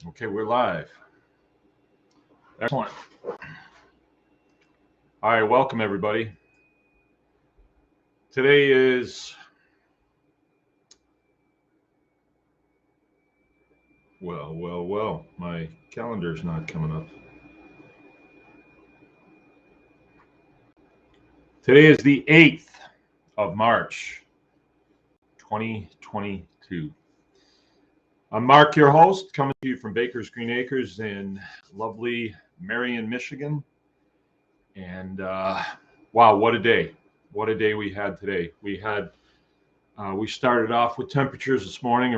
Okay, we're live. Excellent. All right, welcome everybody. Today is, well, my calendar's not coming up. Today is the 8th of March, 2022. I'm Mark, your host, coming to you from Baker's Green Acres in lovely Marion, Michigan. And wow, what a day. What a day we had today. We started off with temperatures this morning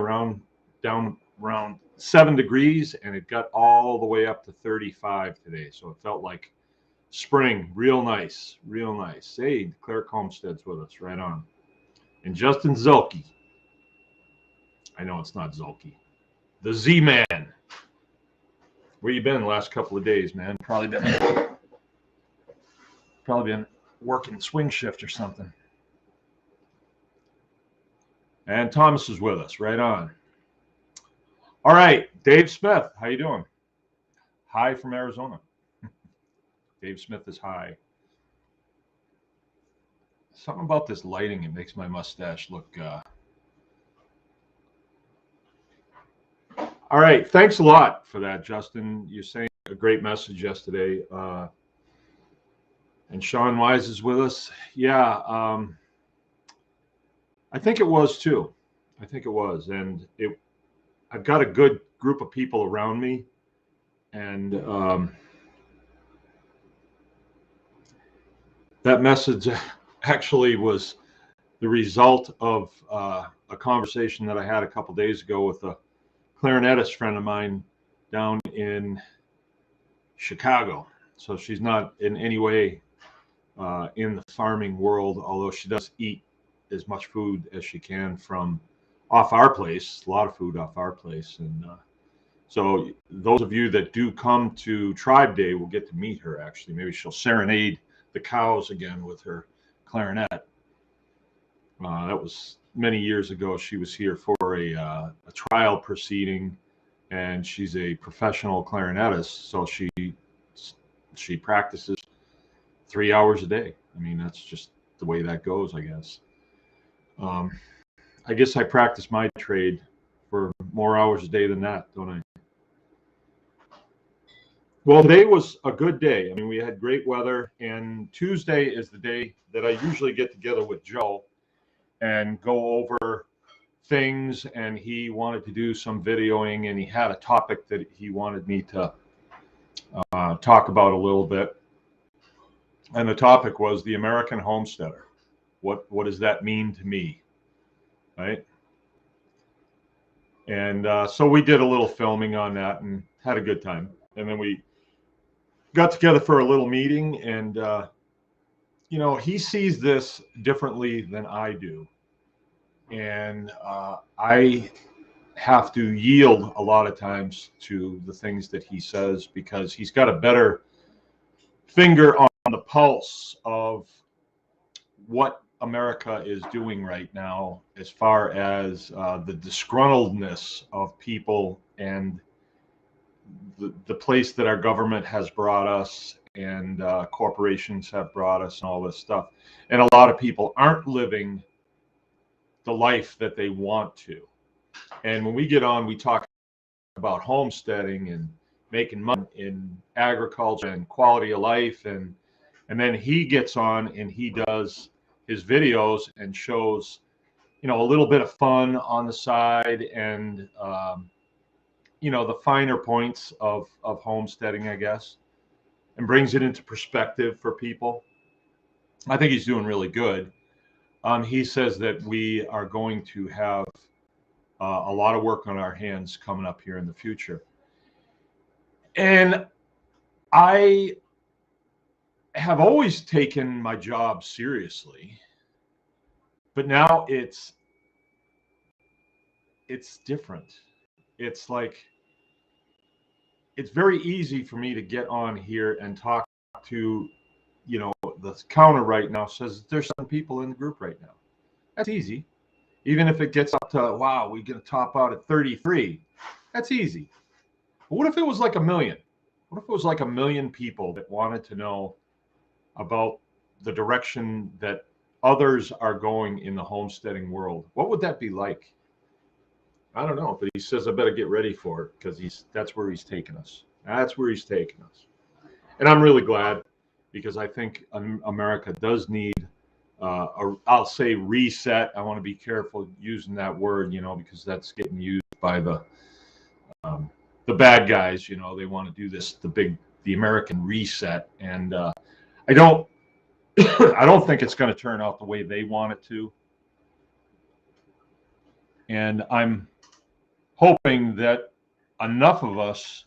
down around 7 degrees, and it got all the way up to 35 today. So it felt like spring, real nice, real nice. Hey, Claire Homestead's with us, right on. And Justin Zulke. I know it's not Zulke. The Z-Man. Where you been the last couple of days, man? Probably been working swing shift or something. And Thomas is with us, right on. All right, Dave Smith, how you doing? Hi from Arizona. Dave Smith is high. Something about this lighting, it makes my mustache look. All right, thanks a lot for that, Justin. You sent a great message yesterday. And Sean Wise is with us. Yeah, I think it was too. I think it was, and I've got a good group of people around me, and that message actually was the result of a conversation that I had a couple days ago with a clarinetist friend of mine down in Chicago. So she's not in any way in the farming world, although she does eat as much food as she can from off our place, a lot of food off our place. And so those of you that do come to Tribe Day will get to meet her, actually. Maybe she'll serenade the cows again with her clarinet. That was many years ago. She was here for a trial proceeding, and she's a professional clarinetist, so she practices 3 hours a day. I mean, that's just the way that goes, I guess. I guess I practice my trade for more hours a day than that, don't I? Well, today was a good day. I mean, we had great weather, and Tuesday is the day that I usually get together with Joe and go over things, and he wanted to do some videoing, and he had a topic that he wanted me to talk about a little bit. And the topic was the American homesteader. What does that mean to me, right? And so we did a little filming on that and had a good time. And then we got together for a little meeting, and he sees this differently than I do. And I have to yield a lot of times to the things that he says because he's got a better finger on the pulse of what America is doing right now as far as the disgruntledness of people and the place that our government has brought us and corporations have brought us and all this stuff. And a lot of people aren't living the life that they want to. And when we get on, we talk about homesteading and making money in agriculture and quality of life. And then he gets on and he does his videos and shows, a little bit of fun on the side and, the finer points of homesteading, I guess, and brings it into perspective for people. I think he's doing really good. He says that we are going to have a lot of work on our hands coming up here in the future. And I have always taken my job seriously, but now it's different. It's like, it's very easy for me to get on here and talk to, the counter right now says there's some people in the group right now. That's easy. Even if it gets up to, wow, we're going to top out at 33. That's easy. But what if it was like a million? What if it was like a million people that wanted to know about the direction that others are going in the homesteading world? What would that be like? I don't know, but he says I better get ready for it because that's where he's taking us. That's where he's taking us. And I'm really glad because I think America does need I'll say reset. I want to be careful using that word, because that's getting used by the bad guys. They want to do this, the American reset, and I don't I don't think it's going to turn out the way they want it to. And I'm hoping that enough of us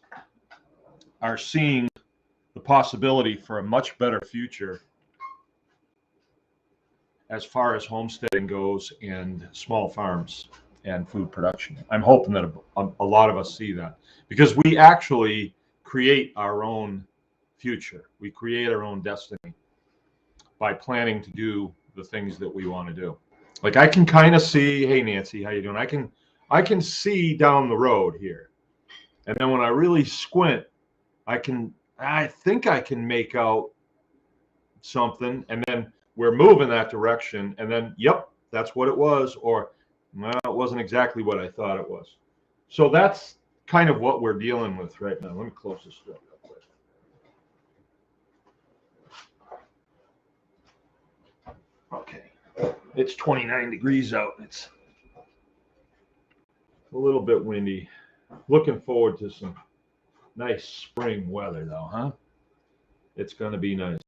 are seeing the possibility for a much better future as far as homesteading goes and small farms and food production. I'm hoping that a lot of us see that because we actually create our own future. We create our own destiny by planning to do the things that we want to do. Like I can kind of see, hey Nancy, how you doing? I can see down the road here. And then when I really squint, I think I can make out something, and then we're moving that direction, and then yep, that's what it was, or well, it wasn't exactly what I thought it was. So that's kind of what we're dealing with right now. Let me close this door real quick. Okay, it's 29 degrees out. It's a little bit windy. Looking forward to some nice spring weather though, huh? It's going to be nice.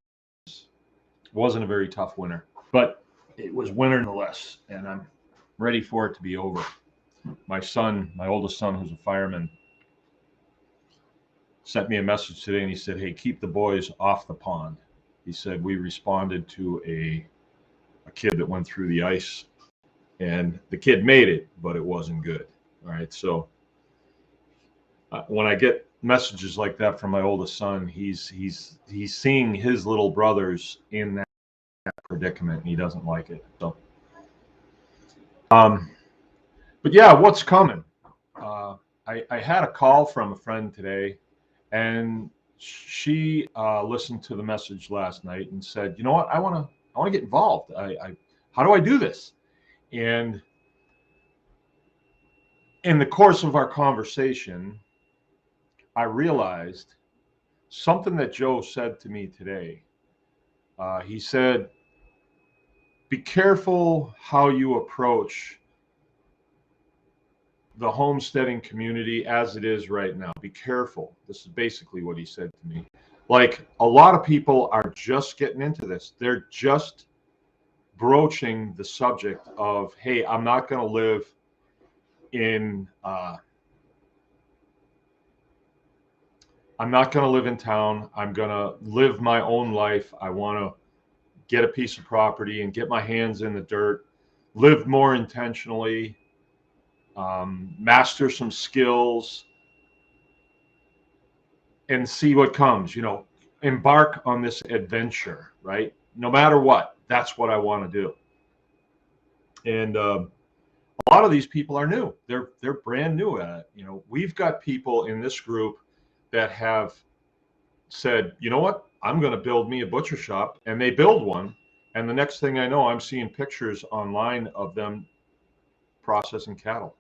Wasn't a very tough winter, but it was winter nonetheless, and I'm ready for it to be over. My oldest son, who's a fireman, sent me a message today, and he said, hey, keep the boys off the pond. He said, we responded to a kid that went through the ice, and the kid made it, but it wasn't good. All right, so when I get messages like that from my oldest son, he's seeing his little brothers in that predicament, and he doesn't like it. So, but yeah, what's coming? I had a call from a friend today, and she listened to the message last night and said, you know what, I want to get involved. How do I do this? And in the course of our conversation, I realized something that Joe said to me today. He said, be careful how you approach the homesteading community as it is right now. Be careful. This is basically what he said to me. Like, a lot of people are just getting into this. They're just broaching the subject of, hey, I'm not going to live in town. I'm going to live my own life. I want to get a piece of property and get my hands in the dirt, live more intentionally, master some skills, and see what comes. Embark on this adventure, right? No matter what, that's what I want to do. And a lot of these people are new. They're brand new at it. We've got people in this group that have said, you know what, I'm going to build me a butcher shop, and they build one. And the next thing I know, I'm seeing pictures online of them processing cattle.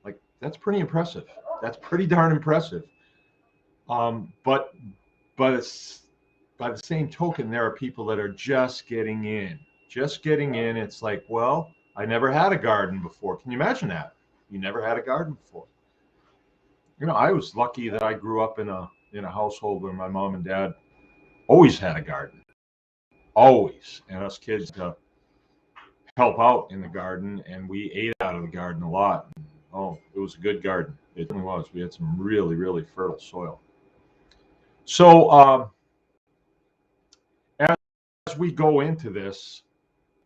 Like, that's pretty impressive. That's pretty darn impressive. But it's, by the same token, there are people that are just getting in. It's like, well, I never had a garden before. Can you imagine that? You never had a garden before. I was lucky that I grew up in a household where my mom and dad always had a garden, always, and us kids help out in the garden, and we ate out of the garden a lot. Oh, it was a good garden. It really was. We had some really, really fertile soil. So as we go into this,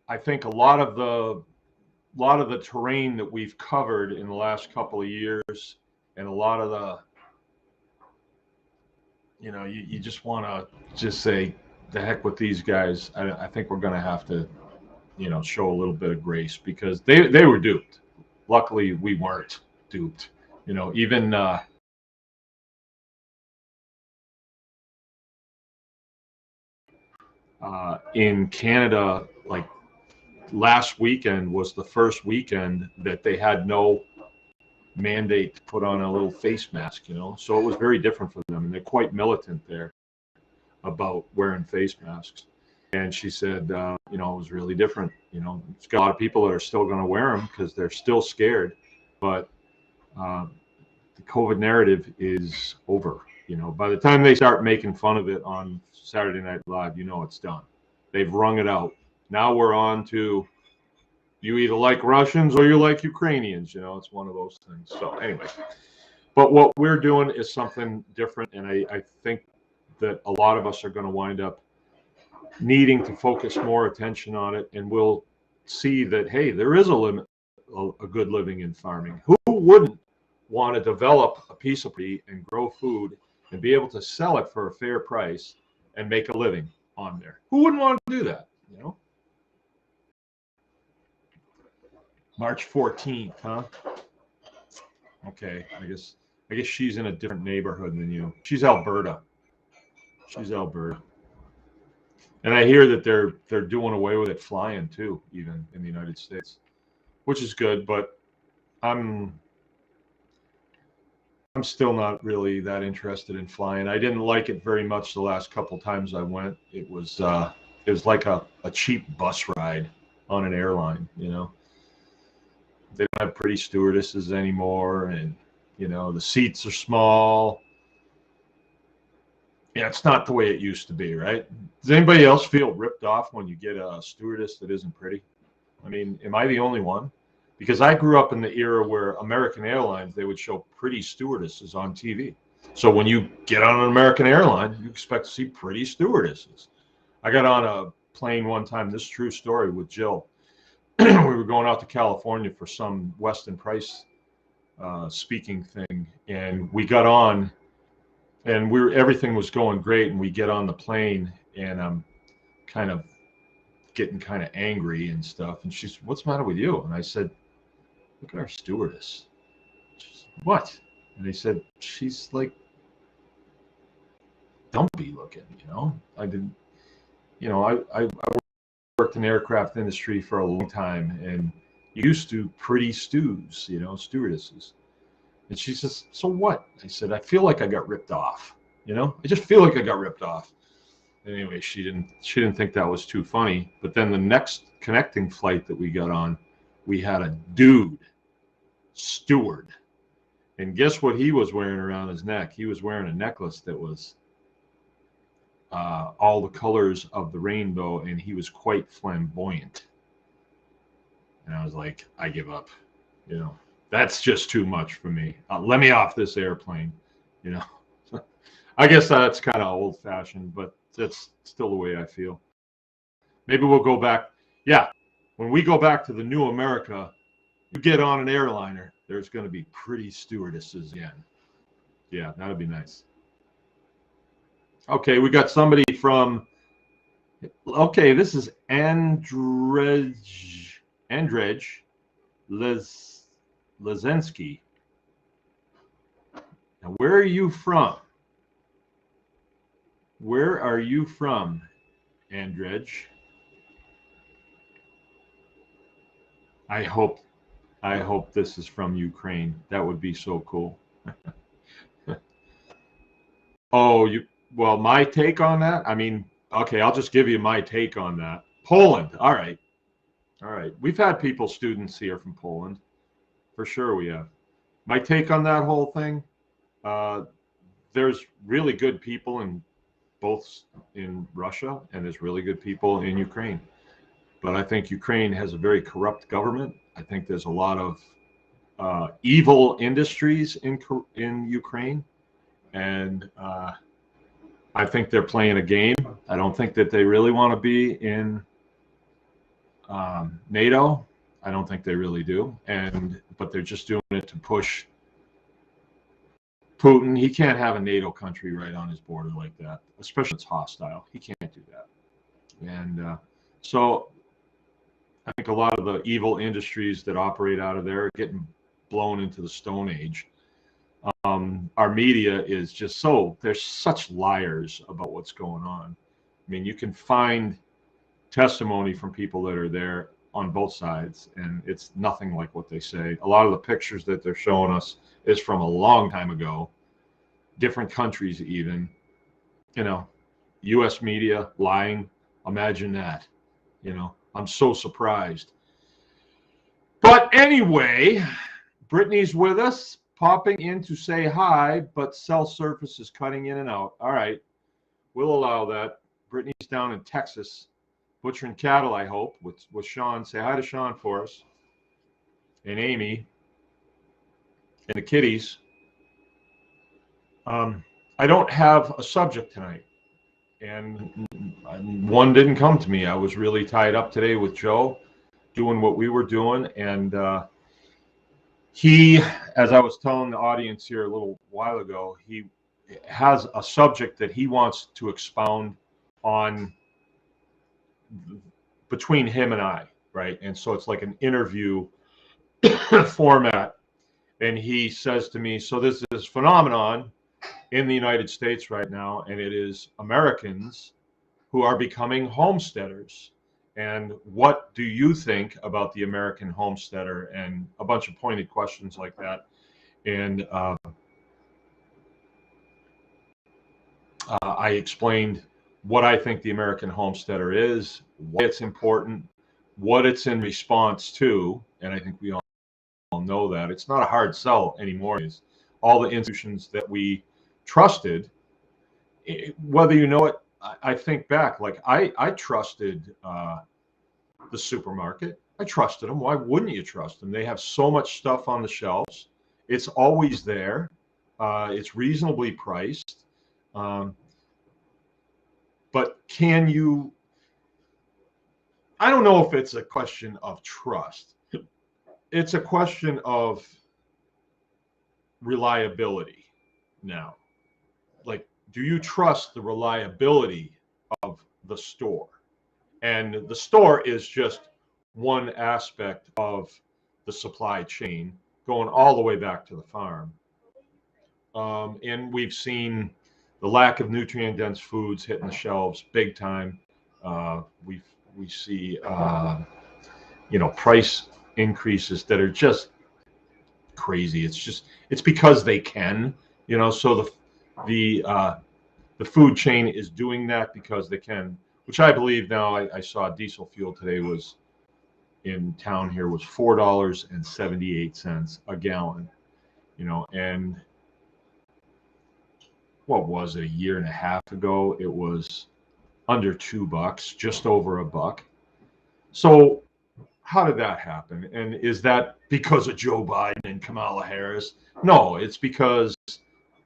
I think a lot of the terrain that we've covered in the last couple of years, and a lot of the, you just want to just say, the heck with these guys. I think we're going to have to, show a little bit of grace because they were duped. Luckily, we weren't duped. Even In Canada, like last weekend was the first weekend that they had no mandate to put on a little face mask, So it was very different for them, and they're quite militant there about wearing face masks. And she said, it was really different. It's got a lot of people that are still going to wear them because they're still scared, but the COVID narrative is over. By the time they start making fun of it on Saturday Night Live, it's done. They've wrung it out. Now we're on to you either like Russians or you like Ukrainians. It's one of those things. So anyway, but what we're doing is something different, and I think that a lot of us are going to wind up needing to focus more attention on it, and we'll see that, hey, there is a good living in farming. Who wouldn't want to develop a piece of property and grow food and be able to sell it for a fair price and make a living on there? Who wouldn't want to do that? March 14th, huh? Okay, I guess she's in a different neighborhood than you. She's Alberta. And I hear that they're doing away with it flying too, even in the United States, which is good. But I'm still not really that interested in flying. I didn't like it very much the last couple times I went. It was like a cheap bus ride on an airline. They don't have pretty stewardesses anymore, and the seats are small. Yeah, it's not the way it used to be, right? Does anybody else feel ripped off when you get a stewardess that isn't pretty? I mean, am I the only one? Because I grew up in the era where American Airlines, they would show pretty stewardesses on TV. So when you get on an American airline, you expect to see pretty stewardesses. I got on a plane one time, this is a true story, with Jill. We were going out to California for some Weston Price speaking thing, and we got on, and everything was going great, and we get on the plane, and I'm kind of getting kind of angry and stuff, and she's, "What's the matter with you?" And I said, "Look at our stewardess." She said, "What?" And they said, "She's like dumpy looking." I didn't, I worked in the aircraft industry for a long time, and used to pretty stewardesses. And she says, "So what?" I said, "I feel like I got ripped off. I just feel like I got ripped off." Anyway, she didn't think that was too funny. But then the next connecting flight that we got on, we had a dude steward, and guess what he was wearing around his neck? He was wearing a necklace that was all the colors of the rainbow, and he was quite flamboyant. And I was like, I give up. That's just too much for me. Let me off this airplane. I guess that's kind of old-fashioned, but that's still the way I feel. Maybe we'll go back. Yeah, when we go back to the new America, you get on an airliner, there's going to be pretty stewardesses again. Yeah, that'd be nice. Okay, we got somebody from. Okay, this is Andrej Lezensky. Now, where are you from? Where are you from, Andrej? I hope this is from Ukraine. That would be so cool. Oh, well, my take on that? I mean, okay, I'll just give you my take on that. Poland. All right. We've had students here from Poland. For sure we have. My take on that whole thing, there's really good people in Russia, and there's really good people in Ukraine. But I think Ukraine has a very corrupt government. I think there's a lot of evil industries in Ukraine, and I think they're playing a game. I don't think that they really want to be in NATO. I don't think they really do, but they're just doing it to push Putin. He can't have a NATO country right on his border like that, especially if it's hostile. He can't do that. And so I think a lot of the evil industries that operate out of there are getting blown into the Stone Age. Our media is just they're such liars about what's going on. I mean, you can find testimony from people that are there on both sides, and it's nothing like what they say. A lot of the pictures that they're showing us is from a long time ago, different countries even. You know, U.S. media lying. Imagine that. You know, I'm so surprised. But anyway, Brittany's with us, popping in to say hi, but cell service is cutting in and out. All right, we'll allow that. Brittany's down in Texas, butchering cattle, I hope, with Sean. Say hi to Sean for us. And Amy. And the kitties. I don't have a subject tonight. And one didn't come to me. I was really tied up today with Joe, doing what we were doing. And he, as I was telling the audience here a little while ago, he has a subject that he wants to expound on between him and I, right? And so it's like an interview format. And he says to me, so this is phenomenon in the United States right now, and it is Americans who are becoming homesteaders. And what do you think about the American homesteader? And a bunch of pointed questions like that. And I explained what I think the American homesteader is, why it's important, what it's in response to. And I think we all know that it's not a hard sell anymore. It's all the institutions that we trusted, whether you know it. I think back, like I trusted the supermarket. I trusted them. Why wouldn't you trust them? They have so much stuff on the shelves. It's always there. It's reasonably priced. But can you, I don't know if it's a question of trust. It's a question of reliability now. Like, do you trust the reliability of the store? And the store is just one aspect of the supply chain going all the way back to the farm. And we've seen the lack of nutrient-dense foods hitting the shelves big time. We see price increases that are just crazy. It's because they can, so the food chain is doing that because they can, which I believe now. I saw diesel fuel today was in town here was $4.78 a gallon, and what was it, a year and a half ago? It was under $2, just over $1. So how did that happen? And is that because of Joe Biden and Kamala Harris? No, it's because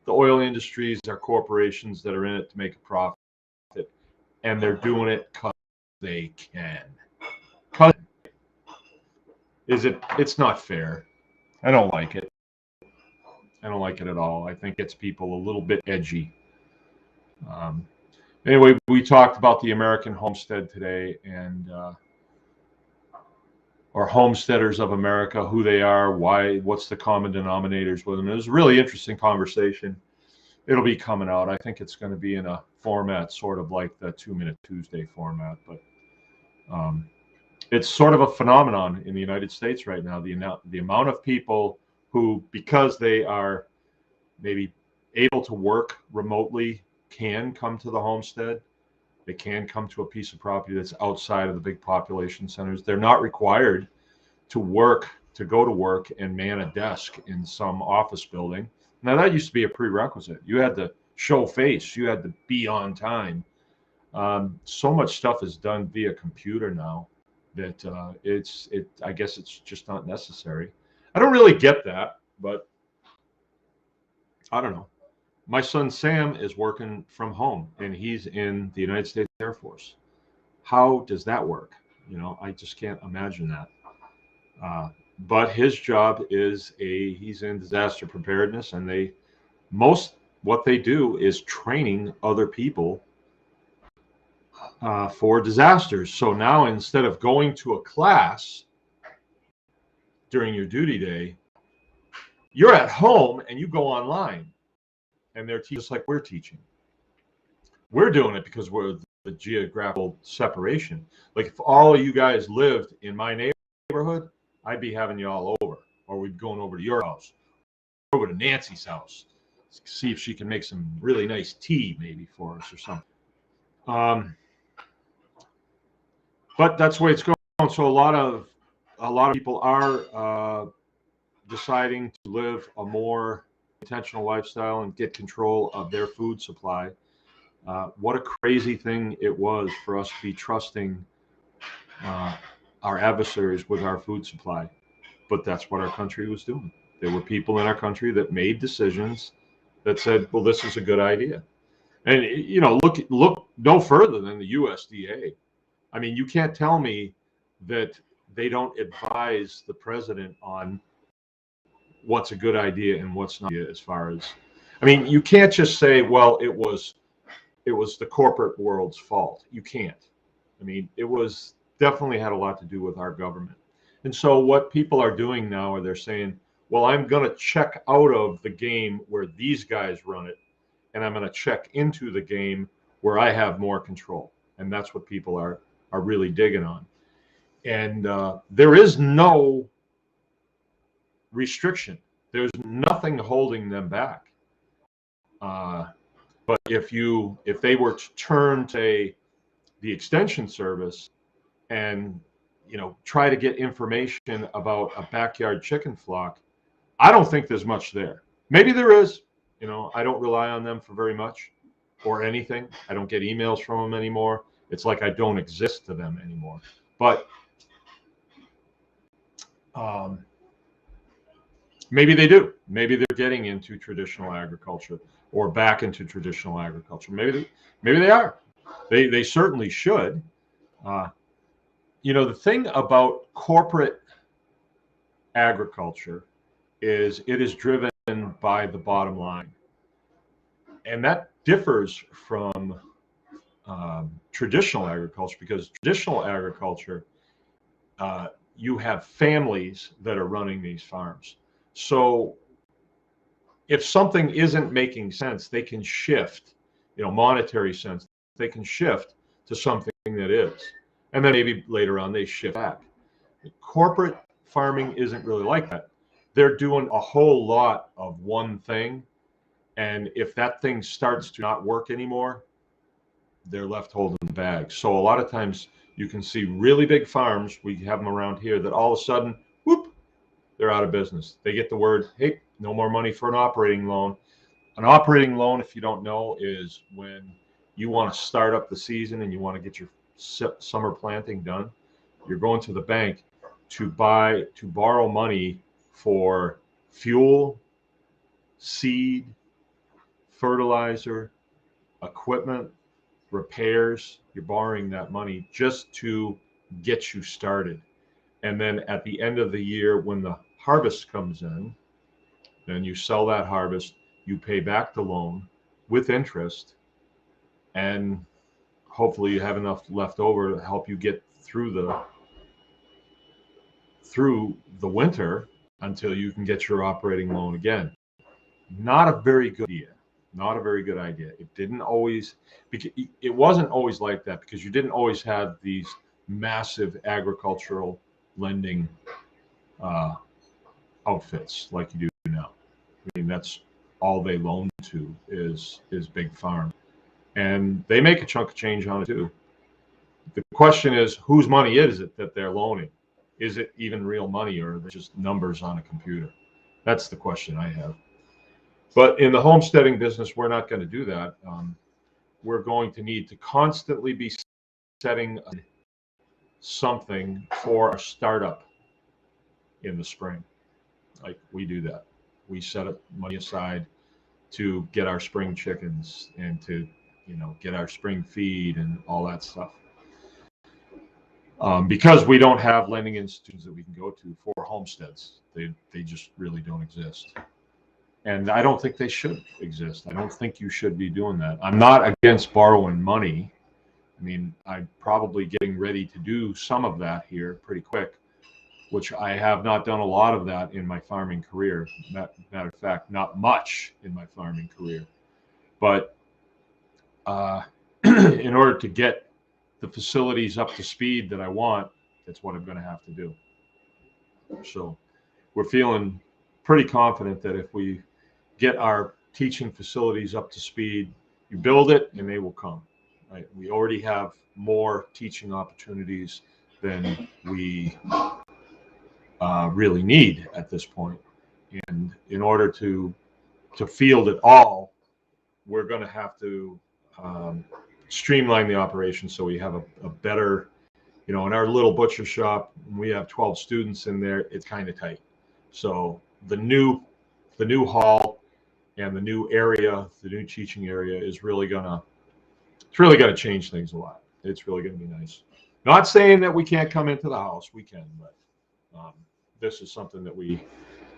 the oil industries are corporations that are in it to make a profit, and they're doing it because they can. It's not fair. I don't like it. I don't like it at all. I think it's people a little bit edgy. Anyway, we talked about the American homestead today, and or homesteaders of America, who they are, why, what's the common denominators with them. It was a really interesting conversation. It'll be coming out. I think it's going to be in a format sort of like the 2-Minute Tuesday format, but it's sort of a phenomenon in the United States right now. The amount of people who, because they are maybe able to work remotely, can come to the homestead. They can come to a piece of property that's outside of the big population centers. They're not required to go to work and man a desk in some office building. Now, that used to be a prerequisite. You had to show face. You had to be on time. So much stuff is done via computer now that I guess it's just not necessary. I don't really get that, but I don't know. My son Sam is working from home, and he's in the United States Air Force. How does that work? I just can't imagine that. But his job is he's in disaster preparedness, and what they do is training other people for disasters. So now, instead of going to a class during your duty day, you're at home and you go online, and they're just like we're teaching. We're doing it because we're the geographical separation. Like if all of you guys lived in my neighborhood, I'd be having you all over, or we'd going over to your house, over to Nancy's house, see if she can make some really nice tea maybe for us or something. But that's the way it's going. So a lot of people are deciding to live a more intentional lifestyle and get control of their food supply. What a crazy thing it was for us to be trusting our adversaries with our food supply. But that's what our country was doing. There were people in our country that made decisions that said, well, this is a good idea. And, look no further than the USDA. I mean, you can't tell me that they don't advise the president on what's a good idea and what's not as far as, I mean, you can't just say, well, it was the corporate world's fault. You can't. I mean, it was definitely had a lot to do with our government. And so what people are doing now are they're saying, well, I'm going to check out of the game where these guys run it, and I'm going to check into the game where I have more control. And that's what people are really digging on. And there is no restriction. There's nothing holding them back. But if they were to turn to the extension service and try to get information about a backyard chicken flock, I don't think there's much there. Maybe there is. I don't rely on them for very much or anything. I don't get emails from them anymore. It's like I don't exist to them anymore. But maybe they do. Maybe they're getting into traditional agriculture or back into traditional agriculture. Maybe they are. They certainly should. The thing about corporate agriculture is it is driven by the bottom line. And that differs from traditional agriculture, because traditional agriculture, you have families that are running these farms. So if something isn't making sense, they can shift, monetary sense, they can shift to something that is. And then maybe later on they shift back. Corporate farming isn't really like that. They're doing a whole lot of one thing. And if that thing starts to not work anymore, they're left holding the bag. So a lot of times you can see really big farms, we have them around here, that all of a sudden, whoop, they're out of business. They get the word, hey, no more money for an operating loan. An operating loan, if you don't know, is when you want to start up the season and you want to get your summer planting done. You're going to the bank to borrow money for fuel, seed, fertilizer, equipment, repairs. You're borrowing that money just to get you started. And then at the end of the year, when the harvest comes in, then you sell that harvest, you pay back the loan with interest, and hopefully you have enough left over to help you get through the winter until you can get your operating loan again. Not a very good idea. Not a very good idea. It wasn't always like that, because you didn't always have these massive agricultural lending outfits like you do now. I mean, that's all they loan to is big farm, and they make a chunk of change on it too. The question is, whose money is it that they're loaning? Is it even real money, or are they just numbers on a computer? That's the question I have. But in the homesteading business, we're not going to do that. We're going to need to constantly be setting something for a startup in the spring. Like we do that. We set up money aside to get our spring chickens and to, get our spring feed and all that stuff. Because we don't have lending institutions that we can go to for homesteads. They just really don't exist. And I don't think they should exist. I don't think you should be doing that. I'm not against borrowing money. I mean, I'm probably getting ready to do some of that here pretty quick, which I have not done a lot of that in my farming career. Matter of fact, not much in my farming career. But in order to get the facilities up to speed that I want, that's what I'm going to have to do. So we're feeling pretty confident that if we get our teaching facilities up to speed, you build it and they will come. Right? We already have more teaching opportunities than we really need at this point. And in order to field it all, we're going to have to streamline the operation so we have a better, in our little butcher shop, we have 12 students in there, it's kind of tight. So the new hall and the new area, the new teaching area is really gonna change things a lot. It's really gonna be nice. Not saying that we can't come into the house, we can, but this is something that we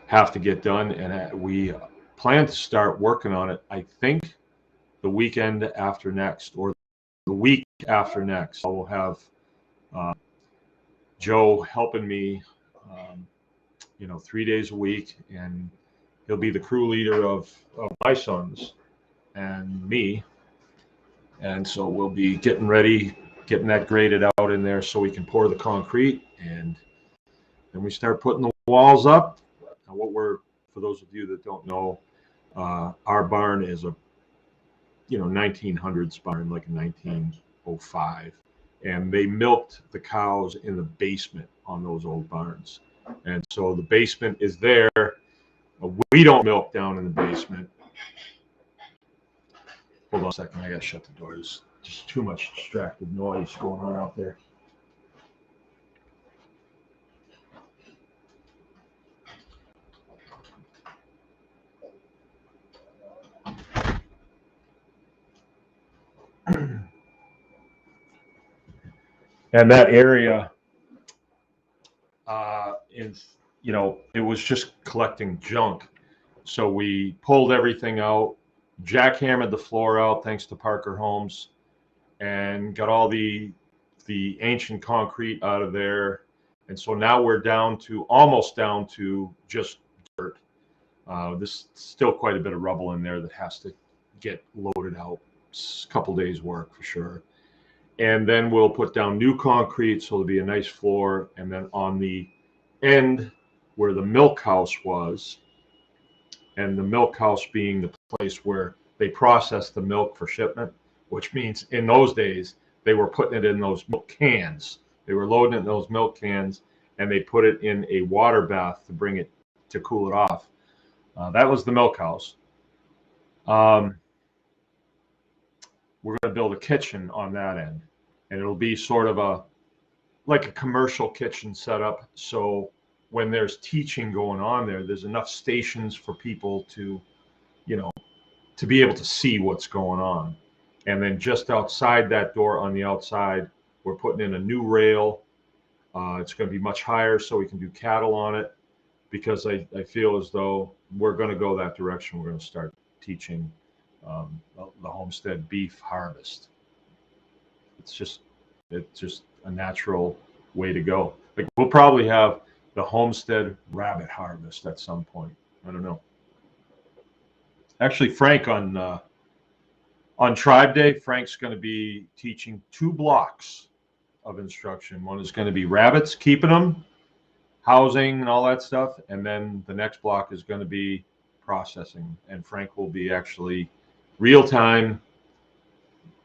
have to get done, and we plan to start working on it, I think, the weekend after next, or the week after next. I will have Joe helping me, 3 days a week, and he'll be the crew leader of my sons and me. And so we'll be getting ready, getting that graded out in there so we can pour the concrete, and then we start putting the walls up. Now, for those of you that don't know, our barn is a 1900s barn, like a 1905, and they milked the cows in the basement on those old barns. And so the basement is there. We don't milk down in the basement. Hold on a second, I gotta shut the door. There's just too much distracted noise going on out there. And that area it was just collecting junk. So we pulled everything out, jackhammered the floor out, thanks to Parker Homes, and got all the ancient concrete out of there. And so now we're almost down to just dirt. There's still quite a bit of rubble in there that has to get loaded out. It's a couple days work for sure. And then we'll put down new concrete, so there'll be a nice floor. And then on the end where the milk house was, and the milk house being the place where they process the milk for shipment, which means in those days they were putting it in those milk cans. They were loading it in those milk cans, and they put it in a water bath to cool it off. That was the milk house. We're going to build a kitchen on that end, and it'll be sort of like a commercial kitchen setup. So when there's teaching going on there's enough stations for people to be able to see what's going on. And then just outside that door on the outside, we're putting in a new rail. It's going to be much higher so we can do cattle on it, because I feel as though we're going to go that direction. We're going to start teaching the Homestead beef harvest. It's just a natural way to go. Like, we'll probably have the Homestead rabbit harvest at some point. I don't know. Actually, Frank on Tribe Day, Frank's going to be teaching 2 blocks of instruction. One is going to be rabbits, keeping them, housing and all that stuff. And then the next block is going to be processing. And Frank will be actually real time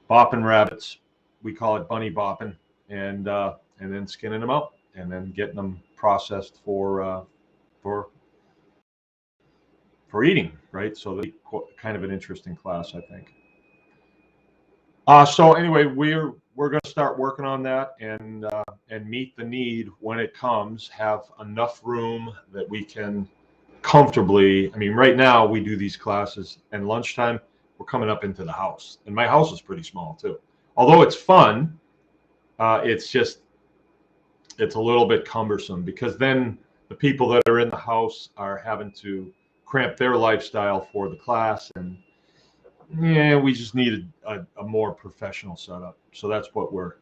bopping rabbits. We call it bunny bopping, and then skinning them out and then getting them processed for eating, right? So that'll be kind of an interesting class, I think. So anyway, we're going to start working on that and meet the need when it comes. Have enough room that we can comfortably. I mean, right now we do these classes, and lunchtime we're coming up into the house, and my house is pretty small too. Although it's fun, it's a little bit cumbersome, because then the people that are in the house are having to cramp their lifestyle for the class, and we just need a more professional setup. So that's what we're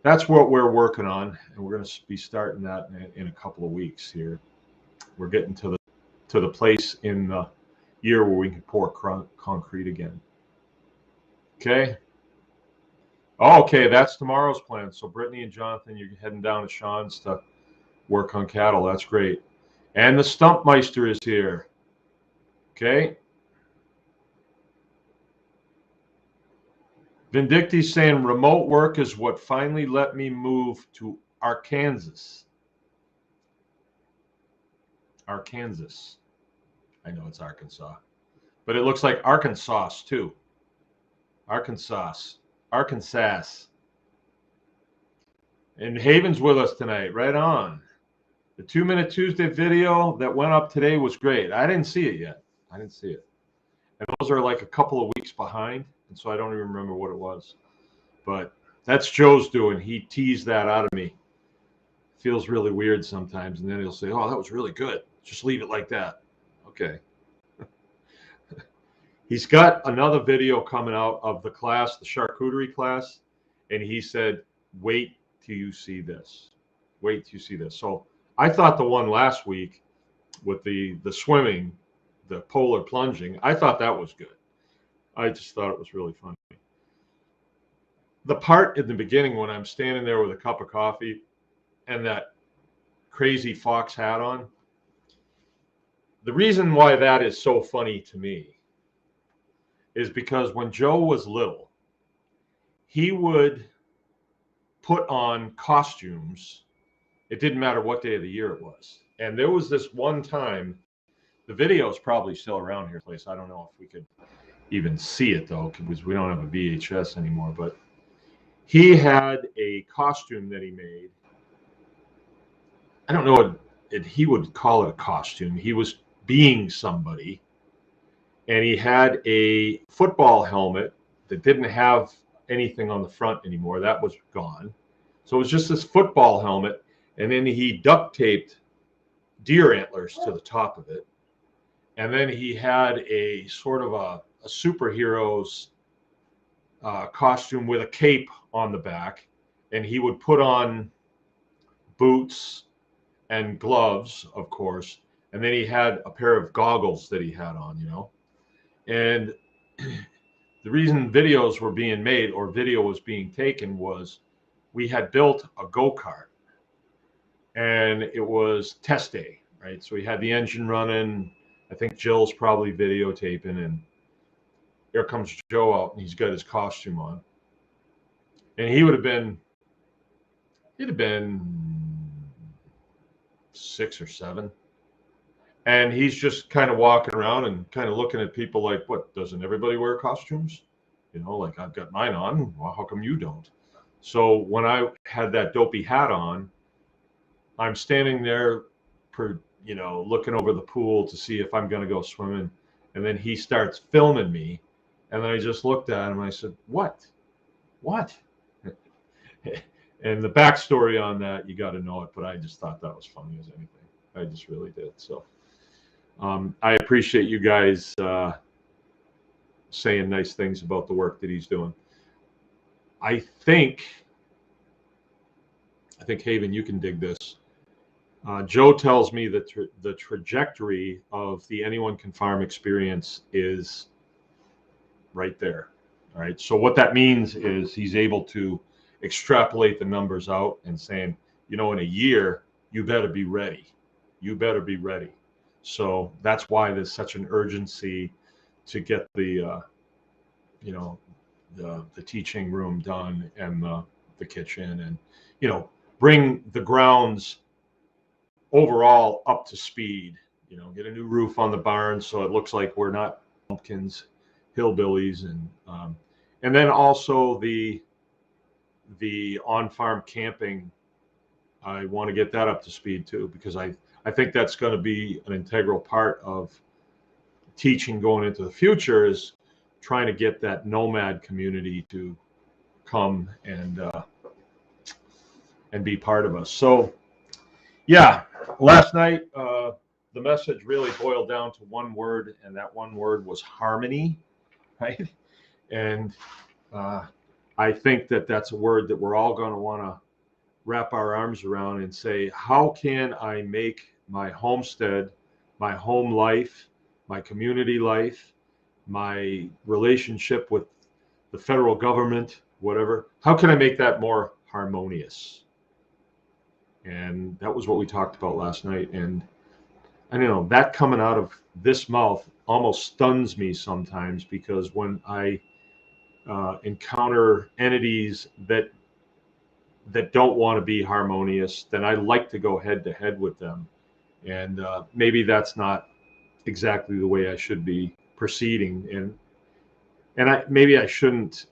working on, and we're going to be starting that in a couple of weeks here. We're getting to the place in the year where we can pour concrete again. Okay. Oh, okay, that's tomorrow's plan. So Brittany and Jonathan, you're heading down to Sean's to work on cattle. That's great. And the Stumpmeister is here. Okay. Vindicti's saying remote work is what finally let me move to Arkansas. Arkansas. I know it's Arkansas, but it looks like Arkansas too. Arkansas. Arkansas. And Haven's with us tonight. Right on. The 2-Minute Tuesday video that went up today was great. I didn't see it yet. I didn't see it. And those are like a couple of weeks behind. And so I don't even remember what it was. But that's Joe's doing. He teased that out of me. Feels really weird sometimes. And then he'll say, oh, that was really good. Just leave it like that. Okay. He's got another video coming out of the class, the charcuterie class. And he said, wait till you see this. Wait till you see this. So I thought the one last week with the swimming, the polar plunging, I thought that was good. I just thought it was really funny. The part in the beginning when I'm standing there with a cup of coffee and that crazy fox hat on, the reason why that is so funny to me is because when Joe was little, he would put on costumes. It didn't matter what day of the year it was. And there was this one time, the video is probably still around here, place. I don't know if we could even see it though, because we don't have a VHS anymore. But he had a costume that he made. I don't know if he would call it a costume. He was being somebody. And he had a football helmet that didn't have anything on the front anymore. That was gone. So it was just this football helmet. And then he duct taped deer antlers to the top of it. And then he had a sort of a superhero's costume with a cape on the back. And he would put on boots and gloves, of course. And then he had a pair of goggles that he had on, you know. And the reason videos were being made or video was being taken was we had built a go-kart and it was test day, right? So we had the engine running. I think Jill's probably videotaping, and here comes Joe out and he's got his costume on. And he'd have been 6 or 7. And he's just kind of walking around and kind of looking at people like, what, doesn't everybody wear costumes? You know, like I've got mine on. Well, how come you don't? So when I had that dopey hat on, I'm standing there, looking over the pool to see if I'm going to go swimming. And then he starts filming me. And then I just looked at him and I said, what? And the backstory on that, you got to know it. But I just thought that was funny as anything. I just really did. So. I appreciate you guys saying nice things about the work that he's doing. I think Haven, you can dig this. Joe tells me that the trajectory of the Anyone Can Farm experience is right there. All right. So what that means is he's able to extrapolate the numbers out and saying, in a year, you better be ready. You better be ready. So that's why there's such an urgency to get the teaching room done and the kitchen and, bring the grounds overall up to speed, get a new roof on the barn so it looks like we're not pumpkins, hillbillies, and then also the on-farm camping. I want to get that up to speed too, because I think that's going to be an integral part of teaching going into the future, is trying to get that nomad community to come and be part of us. So, yeah, last night the message really boiled down to one word, and that one word was harmony, right? And I think that's a word that we're all going to want to wrap our arms around and say, how can I make my homestead, my home life, my community life, my relationship with the federal government, whatever. How can I make that more harmonious? And that was what we talked about last night. And I don't know, that coming out of this mouth almost stuns me sometimes, because when I encounter entities that don't want to be harmonious, then I like to go head to head with them. And maybe that's not exactly the way I should be proceeding. And maybe I shouldn't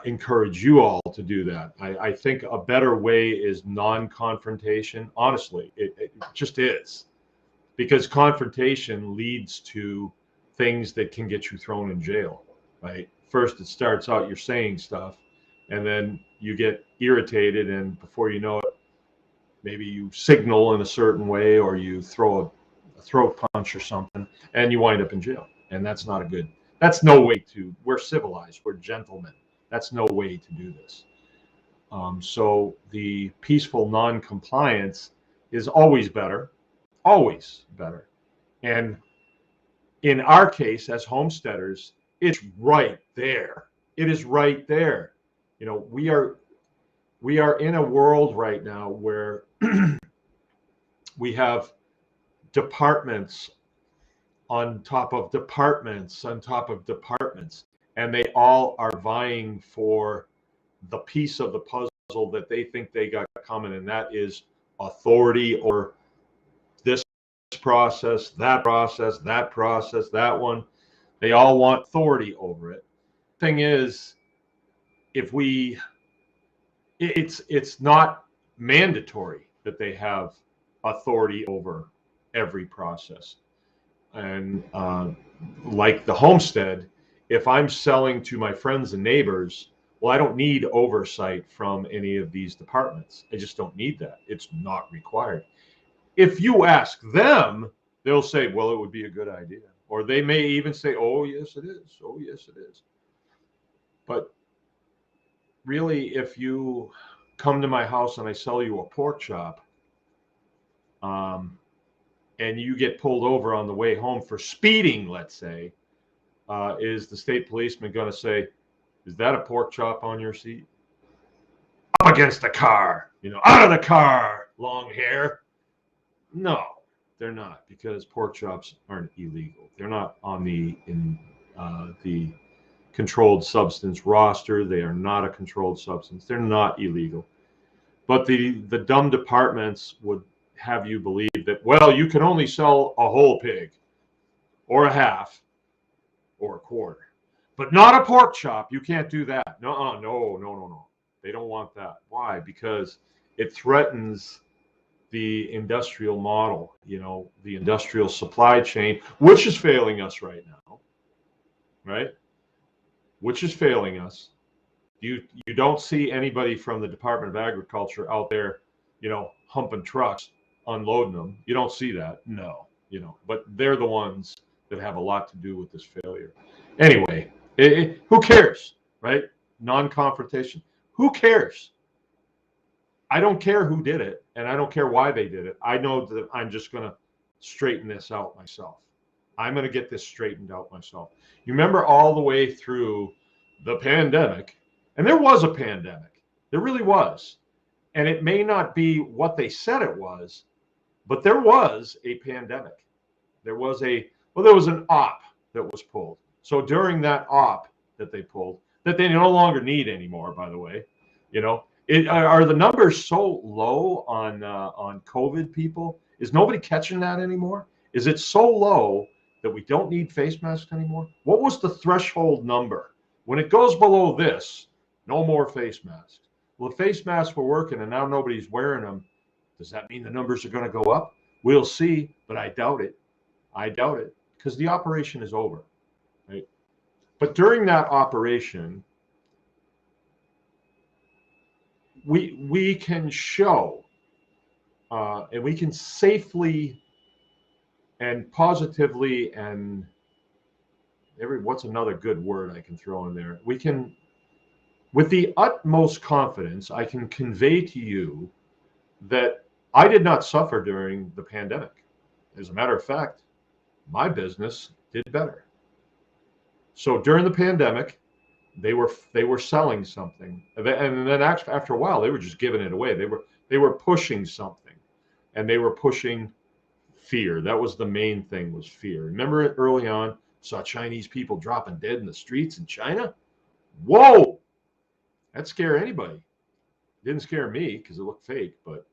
encourage you all to do that. I think a better way is non-confrontation. Honestly, it just is, because confrontation leads to things that can get you thrown in jail, right? First, it starts out you're saying stuff, and then you get irritated, and before you know it, maybe you signal in a certain way, or you throw a throat punch or something, and you wind up in jail. And that's not a good, that's no way to, we're civilized, we're gentlemen. That's no way to do this. So the peaceful non-compliance is always better, always better. And in our case, as homesteaders, it's right there. It is right there. You know, we are in a world right now where we have departments on top of departments on top of departments, and they all are vying for the piece of the puzzle that they think they got coming, and that is authority or this process, that process, that process, that one. They all want authority over it. Thing is, if we, it's not mandatory that they have authority over every process. And like the homestead, if I'm selling to my friends and neighbors, well, I don't need oversight from any of these departments. I just don't need that. It's not required. If you ask them, they'll say, well, it would be a good idea. Or they may even say, oh, yes, it is. Oh, yes, it is. But really, if you come to my house and I sell you a pork chop, and you get pulled over on the way home for speeding, let's say, is the state policeman going to say, is that a pork chop on your seat? Up against the car, out of the car, long hair. No, they're not, because pork chops aren't illegal. They're not on the controlled substance roster. They are not a controlled substance. They're not illegal. But the dumb departments would have you believe that, well, you can only sell a whole pig or a half or a quarter, but not a pork chop. You can't do that. No. They don't want that. Why? Because it threatens the industrial model, the industrial supply chain, which is failing us right now, right? Which is failing us. You don't see anybody from the Department of Agriculture out there, humping trucks, unloading them. You don't see that. No, but they're the ones that have a lot to do with this failure. Anyway, who cares, right? Non-confrontation. Who cares? I don't care who did it, and I don't care why they did it. I know that I'm just going to straighten this out myself. I'm going to get this straightened out myself. You remember all the way through the pandemic, and there was a pandemic. There really was. And it may not be what they said it was, but there was a pandemic. There was an op that was pulled. So during that op that they pulled, that they no longer need anymore, by the way, are the numbers so low on COVID people? Is nobody catching that anymore? Is it so low that we don't need face masks anymore? What was the threshold number? When it goes below this, no more face masks. Well, if face masks were working and now nobody's wearing them, does that mean the numbers are going to go up? We'll see, but I doubt it. I doubt it, because the operation is over, right? But during that operation, we can show and we can safely and positively and what's another good word I can throw in there? We can, with the utmost confidence, I can convey to you that I did not suffer during the pandemic. As a matter of fact, my business did better. So during the pandemic, they were selling something, and then actually after a while they were just giving it away. They were pushing something, and they were pushing fear. That was the main thing, was fear. Remember it early on? Saw Chinese people dropping dead in the streets in China. Whoa, that scared anybody. It didn't scare me because it looked fake, but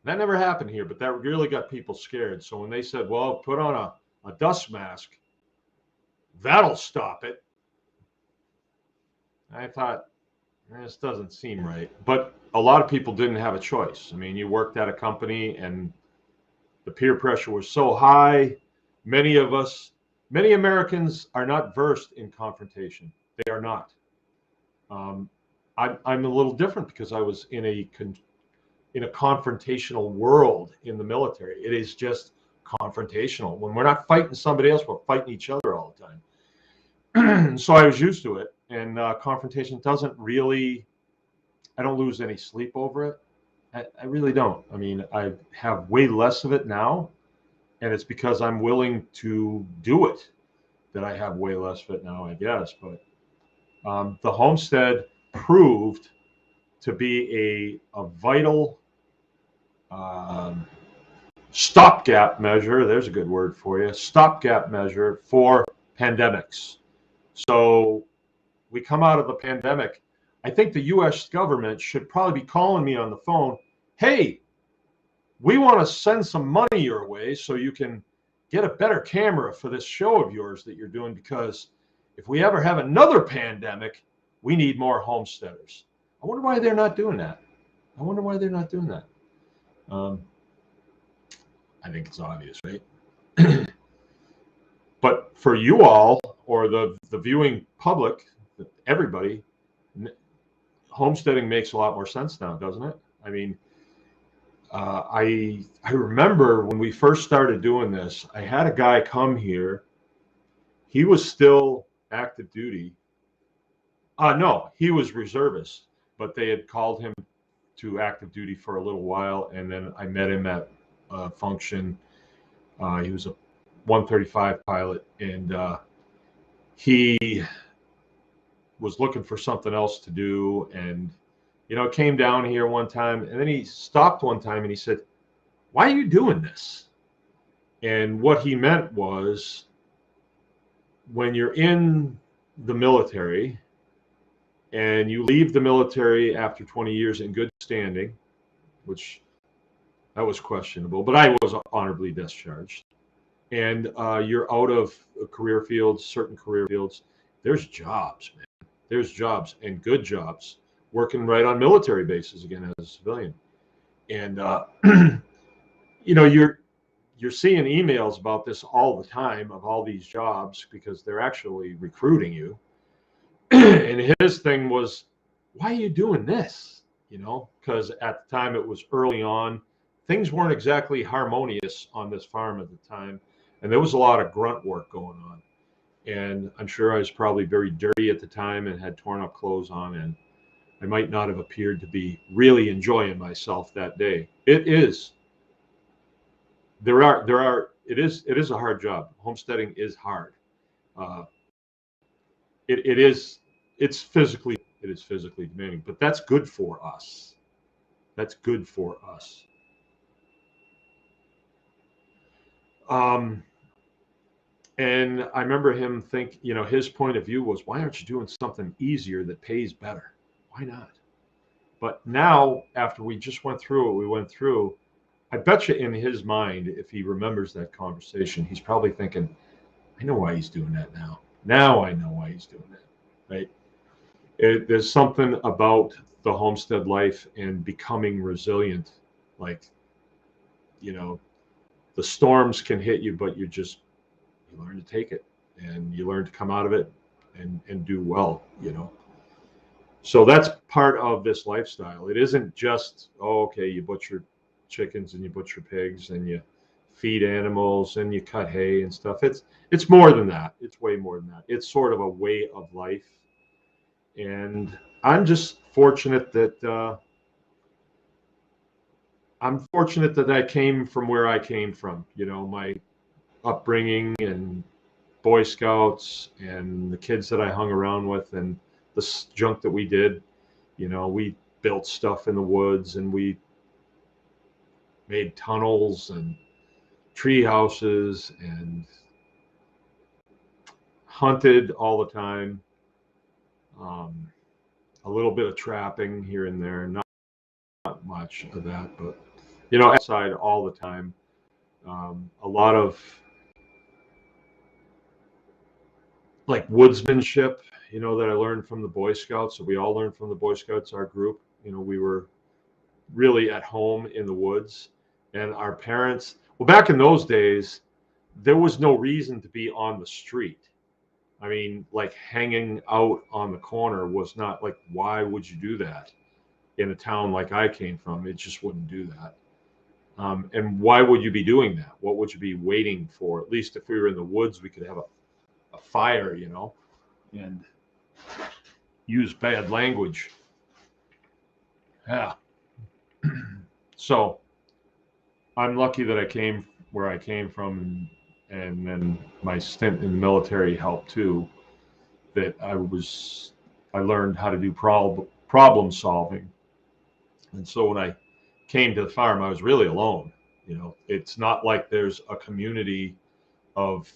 that never happened here. But that really got people scared. So when they said, "Well, put on a dust mask, that'll stop it," I thought, this doesn't seem right. But a lot of people didn't have a choice. I mean, you worked at a company and the peer pressure was so high. Many of us, many Americans are not versed in confrontation. They are not. Um, I'm a little different because I was in a confrontational world in the military. It is just confrontational. When we're not fighting somebody else, we're fighting each other all the time. So I was used to it, and confrontation doesn't really. I don't lose any sleep over it. I really don't. I mean, I have way less of it now, and it's because I'm willing to do it that I have way less of it now, I guess. But the homestead proved to be a vital um, stopgap measure. There's a good word for you. Stopgap measure for pandemics. So we come out of the pandemic. I think the U.S. government should probably be calling me on the phone. Hey, we want to send some money your way so you can get a better camera for this show of yours that you're doing, because if we ever have another pandemic, we need more homesteaders. I wonder why they're not doing that. I wonder why they're not doing that. I think it's obvious, right? But for you all, or the viewing public, everybody, homesteading makes a lot more sense now, doesn't it? I mean, I remember when we first started doing this, I had a guy come here. He was still active duty. No, he was reservist, but they had called him to active duty for a little while, and then I met him at a function. He was a 135 pilot, and he was looking for something else to do, and came down here one time, and then he stopped one time and he said, "Why are you doing this?" And what he meant was, when you're in the military and you leave the military after 20 years in good standing, which that was questionable, but I was honorably discharged, and you're out of career fields, certain career fields, there's jobs, man. There's jobs, and good jobs, working right on military bases again as a civilian. And you're seeing emails about this all the time, of all these jobs, because they're actually recruiting you. And his thing was, "Why are you doing this?" Because at the time, it was early on. Things weren't exactly harmonious on this farm at the time, and there was a lot of grunt work going on. And I'm sure I was probably very dirty at the time and had torn up clothes on, and I might not have appeared to be really enjoying myself that day. It is. It is a hard job. Homesteading is hard. Uh, it is. It is physically demanding, but that's good for us. That's good for us. Um, and I remember him his point of view was, "Why aren't you doing something easier that pays better? Why not?" But now, after we just went through what we went through, I bet you in his mind, if he remembers that conversation, he's probably thinking, "I know why he's doing that now. Now I know why he's doing that." Right? There's something about the homestead life and becoming resilient. Like, you know, the storms can hit you, but you learn to take it, and you learn to come out of it and do well. So that's part of this lifestyle. It isn't just, oh, okay, you butcher chickens and you butcher pigs and you feed animals and you cut hay and stuff. It's more than that. It's way more than that. It's sort of a way of life. And I'm just fortunate that I came from where I came from. My upbringing and Boy Scouts and the kids that I hung around with and the junk that we did. You know, we built stuff in the woods and we made tunnels and tree houses and hunted all the time. A little bit of trapping here and there, not much of that, but you know, outside all the time. A lot of like woodsmanship, you know, that I learned from the Boy Scouts. So we all learned from the Boy Scouts, our group. You know, we were really at home in the woods, and our parents. Well, back in those days, there was no reason to be on the street. I mean, like hanging out on the corner was not like, why would you do that in a town like I came from? It just wouldn't do that. And why would you be doing that? What would you be waiting for? At least if we were in the woods, we could have a fire, you know, and use bad language. Yeah. So I'm lucky that I came where I came from, and then my stint in the military helped too. That I learned how to do problem solving, and so when I came to the farm, I was really alone. You know, it's not like there's a community of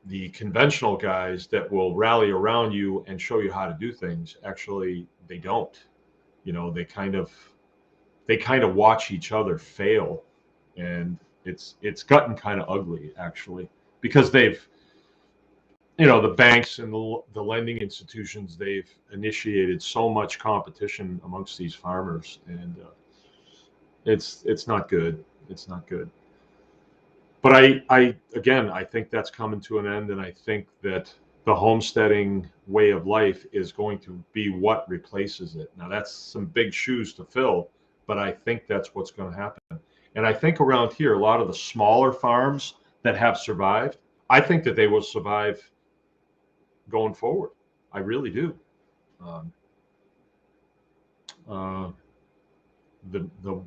the conventional guys that will rally around you and show you how to do things. Actually, they don't. You know, they kind of watch each other fail, and it's gotten kind of ugly actually, because they've, you know, the banks and the lending institutions, they've initiated so much competition amongst these farmers, and it's not good. It's not good. But I again, I think that's coming to an end, and I think that the homesteading way of life is going to be what replaces it. Now, that's some big shoes to fill, but I think that's what's going to happen. And I think around here, a lot of the smaller farms that have survived, I think that they will survive going forward. I really do. Um, uh, the the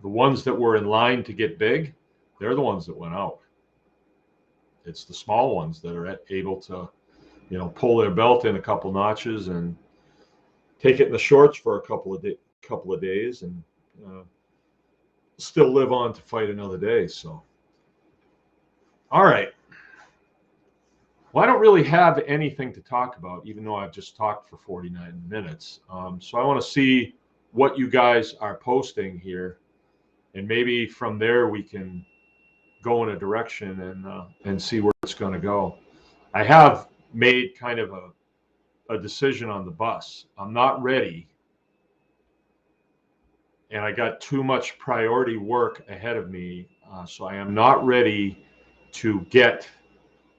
the ones that were in line to get big, they're the ones that went out. It's the small ones that are able to, you know, pull their belt in a couple notches and take it in the shorts for a couple of days and uh, still live on to fight another day. So, all right. Well, I don't really have anything to talk about, even though I've just talked for 49 minutes. So I want to see what you guys are posting here, and maybe from there we can go in a direction and see where it's going to go. I have made kind of a decision on the bus. I'm not ready, and I got too much priority work ahead of me, so I am not ready to get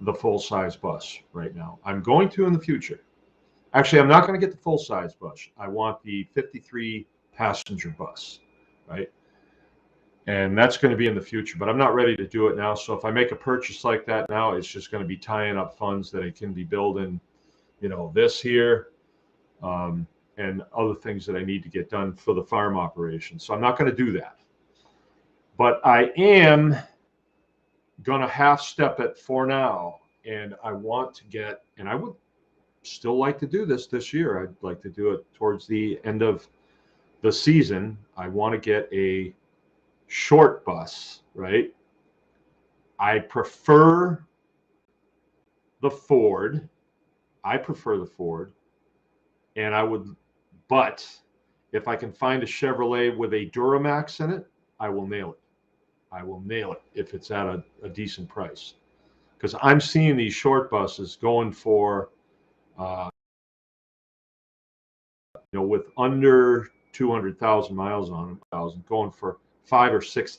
the full-size bus right now. I'm going to in the future. Actually, I'm not going to get the full-size bus. I want the 53 passenger bus, right? And that's going to be in the future, but I'm not ready to do it now. So if I make a purchase like that now, it's just going to be tying up funds that I can be building, you know, this here, and other things that I need to get done for the farm operation. So I'm not going to do that. But I am going to half step it for now. And I want to get, and I would still like to do this year. I'd like to do it towards the end of the season. I want to get a short bus, right? I prefer the Ford. And but if I can find a Chevrolet with a Duramax in it, I will nail it. I will nail it if it's at a decent price. Because I'm seeing these short buses going for, you know, with under 200,000 miles on them, going for 5 or 6.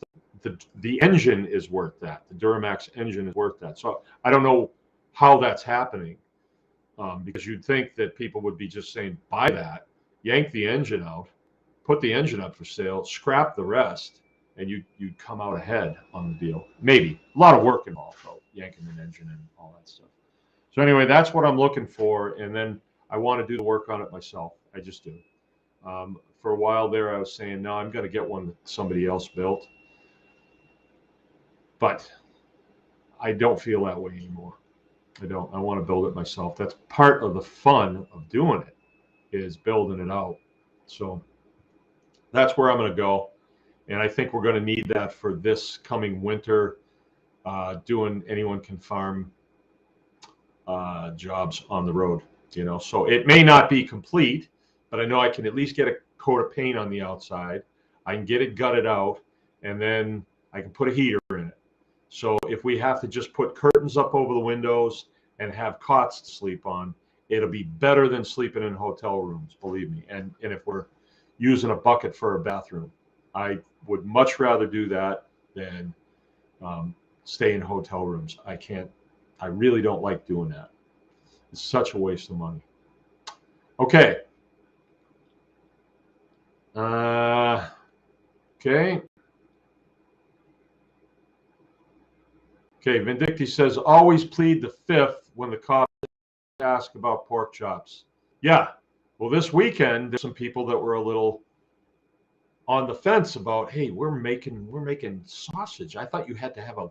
The engine is worth that. The Duramax engine is worth that. So I don't know how that's happening, because you'd think that people would be just saying, buy that, yank the engine out, put the engine up for sale, scrap the rest, and you'd come out ahead on the deal. Maybe. A lot of work involved, though, yanking an engine and all that stuff. So anyway, that's what I'm looking for, and then I want to do the work on it myself. I just do. For a while there, I was saying, no, I'm going to get one that somebody else built. But I don't feel that way anymore. I don't. I want to build it myself. That's part of the fun of doing it, is building it out. So that's where I'm going to go. And I think we're going to need that for this coming winter, doing anyone can farm jobs on the road. So it may not be complete, but I know I can at least get a coat of paint on the outside. I can get it gutted out, and then I can put a heater in it. So if we have to just put curtains up over the windows and have cots to sleep on, it'll be better than sleeping in hotel rooms, believe me. And if we're using a bucket for a bathroom, I would much rather do that than stay in hotel rooms. I really don't like doing that. It's such a waste of money. Okay. Okay. Okay. Vindicti says, always plead the fifth when the cops ask about pork chops. Yeah. Well, this weekend, there's some people that were a little on the fence about, hey, we're making sausage. I thought you had to have a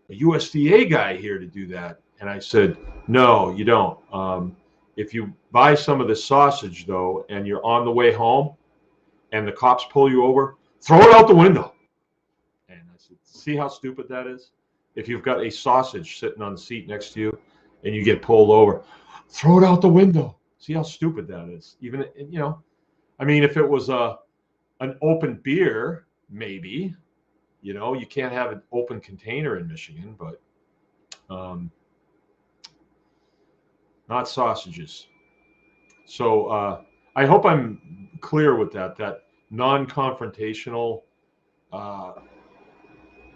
USDA guy here to do that. And I said, no, you don't. If you buy some of this sausage, though, and you're on the way home and the cops pull you over, throw it out the window. And I said, see how stupid that is? If you've got a sausage sitting on the seat next to you and you get pulled over, throw it out the window. See how stupid that is? Even, I mean, if it was an open beer, maybe, you can't have an open container in Michigan, but not sausages. So I hope I'm clear with that non-confrontational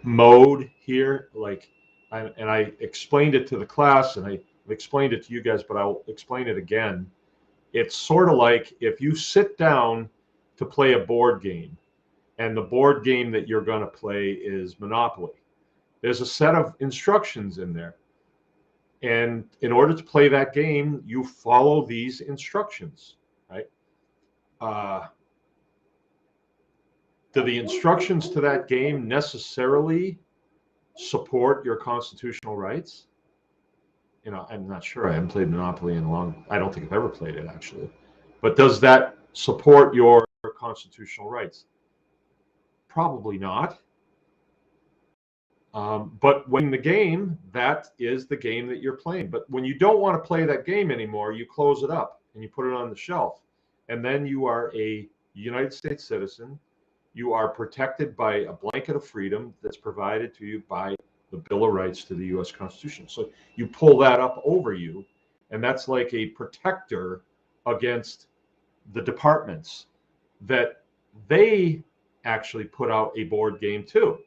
mode here. And I explained it to the class, and I explained it to you guys, but I'll explain it again. It's sort of like if you sit down to play a board game, and the board game that you're going to play is Monopoly. There's a set of instructions in there. And in order to play that game, you follow these instructions, right? Do the instructions to that game necessarily support your constitutional rights? I'm not sure. I haven't played Monopoly in a long. I don't think I've ever played it, actually. But does that support your constitutional rights? Probably not. But when the game, that is the game that you're playing. But when you don't want to play that game anymore, you close it up and you put it on the shelf. And then you are a United States citizen. You are protected by a blanket of freedom that's provided to you by the Bill of Rights to the U.S. Constitution. So you pull that up over you, and that's like a protector against the departments that they actually put out a board game too.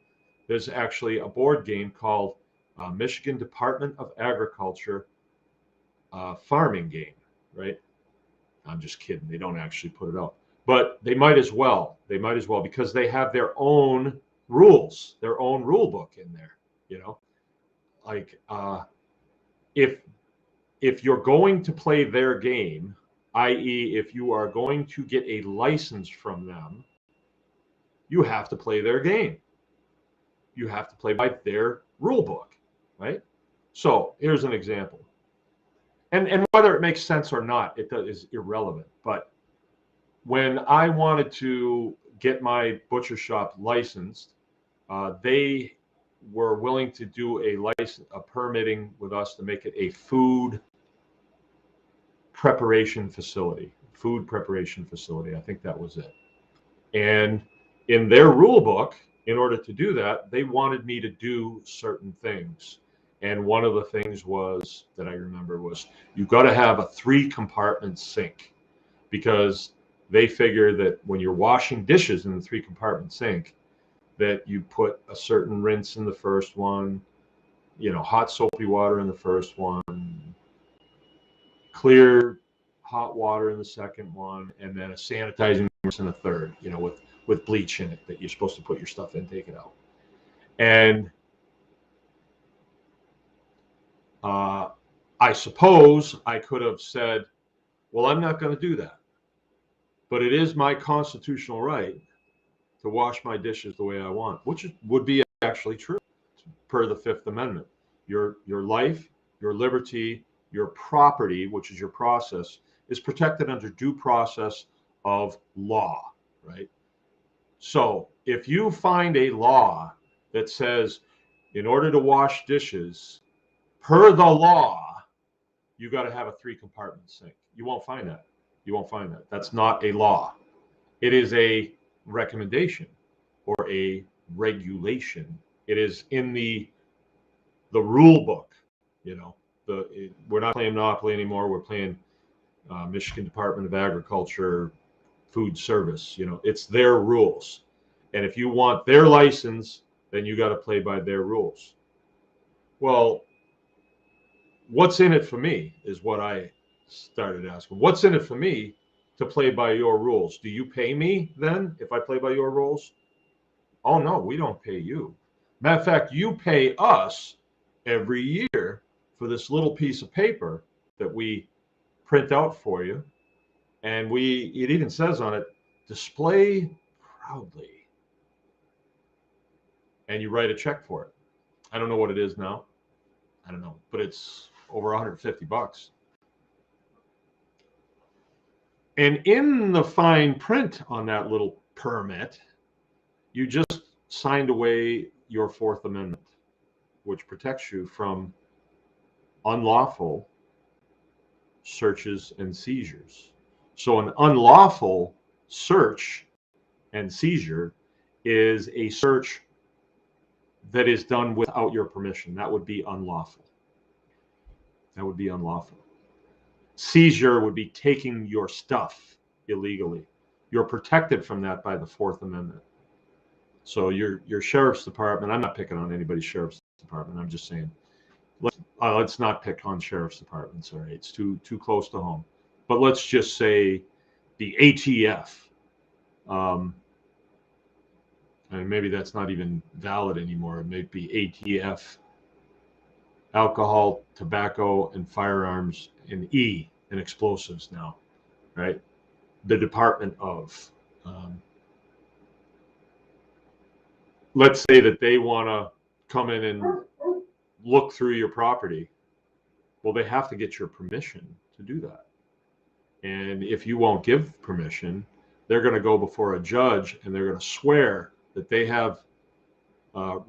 There's actually a board game called Michigan Department of Agriculture farming game, right? I'm just kidding. They don't actually put it out, but they might as well. They might as well, because they have their own rules, their own rule book in there. Like if you're going to play their game, i.e., if you are going to get a license from them, you have to play their game. You have to play by their rule book, right? So here's an example. And whether it makes sense or not, it is irrelevant. But when I wanted to get my butcher shop licensed, they were willing to do a permitting with us to make it a food preparation facility. I think that was it. And in their rule book, in order to do that, they wanted me to do certain things. And one of the things that I remember was you've got to have a 3-compartment sink, because they figure that when you're washing dishes in the 3-compartment sink, that you put a certain rinse in the first one, hot soapy water in the first one, clear hot water in the second one, and then a sanitizing rinse in the third, with bleach in it that you're supposed to put your stuff in, take it out. And I suppose I could have said, well, I'm not going to do that. But it is my constitutional right to wash my dishes the way I want, which would be actually true per the Fifth Amendment. Your life your liberty, your property, which is your process, is protected under due process of law, right? So if you find a law that says, in order to wash dishes, per the law, you got to have a 3-compartment sink. You won't find that. You won't find that. That's not a law. It is a recommendation or a regulation. It is in the rule book. You know, we're not playing Monopoly anymore. We're playing Michigan Department of Agriculture Food Service. You know, it's their rules. And if you want their license, then you got to play by their rules. Well, what's in it for me is what I started asking. What's in it for me to play by your rules? Do you pay me then if I play by your rules? Oh, no, we don't pay you. Matter of fact, you pay us every year for this little piece of paper that we print out for you. And it even says on it, display proudly. And you write a check for it. I don't know what it is now. I don't know, but it's over $150. And in the fine print on that little permit, you just signed away your Fourth Amendment, which protects you from unlawful searches and seizures. So an unlawful search and seizure is a search that is done without your permission. That would be unlawful. That would be unlawful. Seizure would be taking your stuff illegally. You're protected from that by the Fourth Amendment. So your sheriff's department, I'm not picking on anybody's sheriff's department. I'm just saying, let's not pick on sheriff's departments. All right, it's too close to home. But let's just say the ATF. And maybe that's not even valid anymore. It may be ATF, alcohol, tobacco, and firearms, and E, and explosives now, right? The Department of. Let's say that they want to come in and look through your property. Well, they have to get your permission to do that. And if you won't give permission, they're going to go before a judge and they're going to swear that they have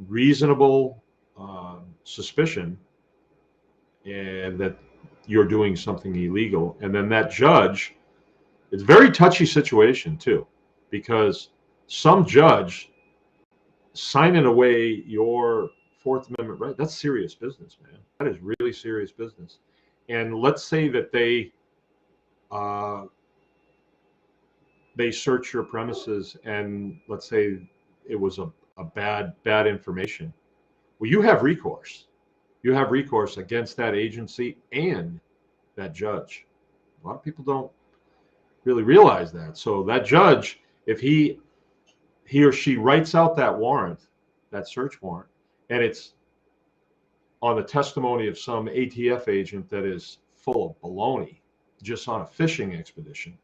reasonable suspicion and that you're doing something illegal. And then that judge, it's a very touchy situation too, because some judge signing away your Fourth Amendment right, that's serious business, man. That is really serious business. And let's say that they search your premises and let's say it was a bad information. Well, you have recourse. You have recourse against that agency and that judge. A lot of people don't really realize that. So that judge, if he or she writes out that warrant, that search warrant, and it's on the testimony of some ATF agent that is full of baloney, just on a fishing expedition,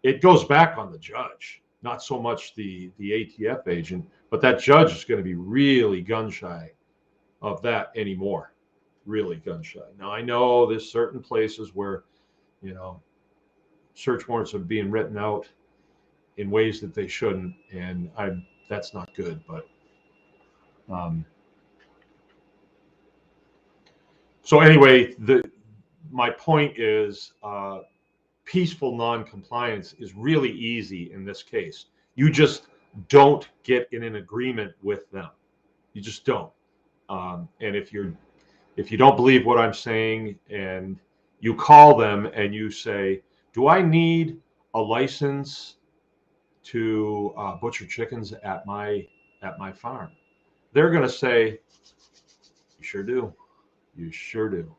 it goes back on the judge, not so much the ATF agent, but that judge is going to be really gun shy of that anymore. Really gun shy. Now, I know there's certain places where, you know, search warrants are being written out in ways that they shouldn't, and that's not good. But so anyway, my point is peaceful non-compliance is really easy in this case. You just don't get in an agreement with them. You just don't. And if you don't believe what I'm saying and you call them and you say, do I need a license to butcher chickens at my farm? They're going to say, you sure do. You sure do.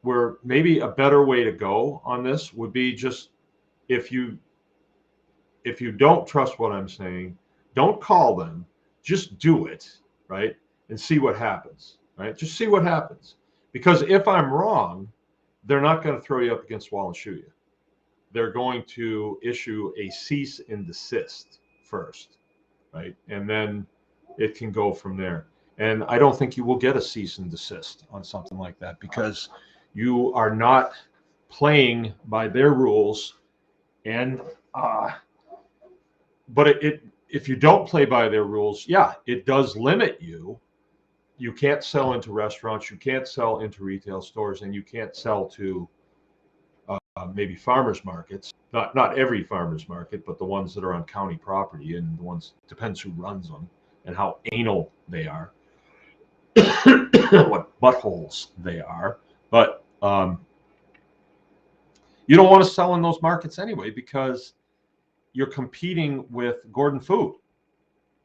Where maybe a better way to go on this would be just if you don't trust what I'm saying, don't call them, just do it, right? And see what happens, right? Just see what happens. Because if I'm wrong, they're not going to throw you up against the wall and shoot you. They're going to issue a cease and desist first, right? And then it can go from there. And I don't think you will get a cease and desist on something like that, because you are not playing by their rules. And but if you don't play by their rules, yeah, it does limit you. You can't sell into restaurants, you can't sell into retail stores, and you can't sell to maybe farmers markets. Not every farmers market, but the ones that are on county property, and the ones, depends who runs them and how anal they are, what buttholes they are. But you don't want to sell in those markets anyway, because you're competing with Gordon Food.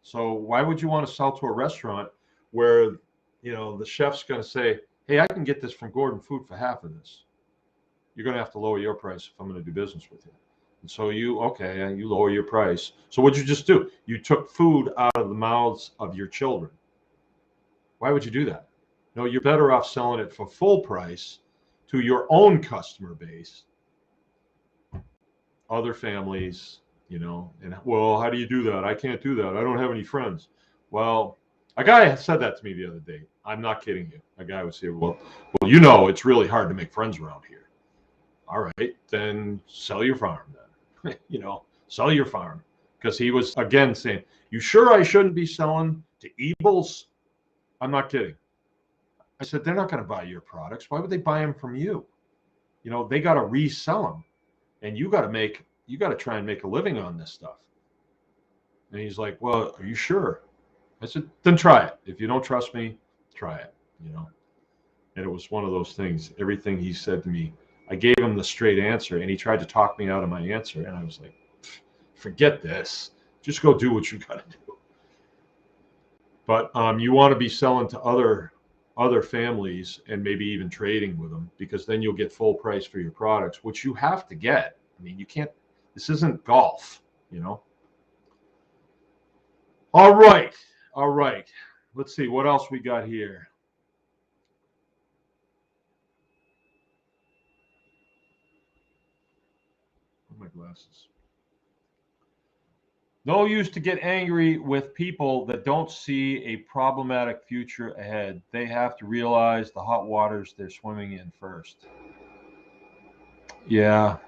So why would you want to sell to a restaurant where, the chef's going to say, hey, I can get this from Gordon Food for half of this. You're going to have to lower your price if I'm going to do business with you. And so you lower your price. So what'd you just do? You took food out of the mouths of your children. Why would you do that? No, you're better off selling it for full price to your own customer base, other families, and well, how do you do that? I can't do that. I don't have any friends. Well, a guy said that to me the other day. I'm not kidding you. A guy was here. Well, it's really hard to make friends around here. All right, then sell your farm then. Sell your farm. Because he was, again, saying, you sure I shouldn't be selling to Ebles? I'm not kidding. I said, they're not going to buy your products. Why would they buy them from you? They got to resell them. And you got to try and make a living on this stuff. And he's like, well, are you sure? I said, then try it. If you don't trust me, try it, And it was one of those things. Everything he said to me, I gave him the straight answer, and he tried to talk me out of my answer. And I was like, forget this. Just go do what you got to do. But you want to be selling to other families, and maybe even trading with them, because then you'll get full price for your products, which you have to get. I mean, you can't, this isn't golf, All right. Let's see what else we got here. My glasses. No use to get angry with people that don't see a problematic future ahead. They have to realize the hot waters they're swimming in first. Yeah.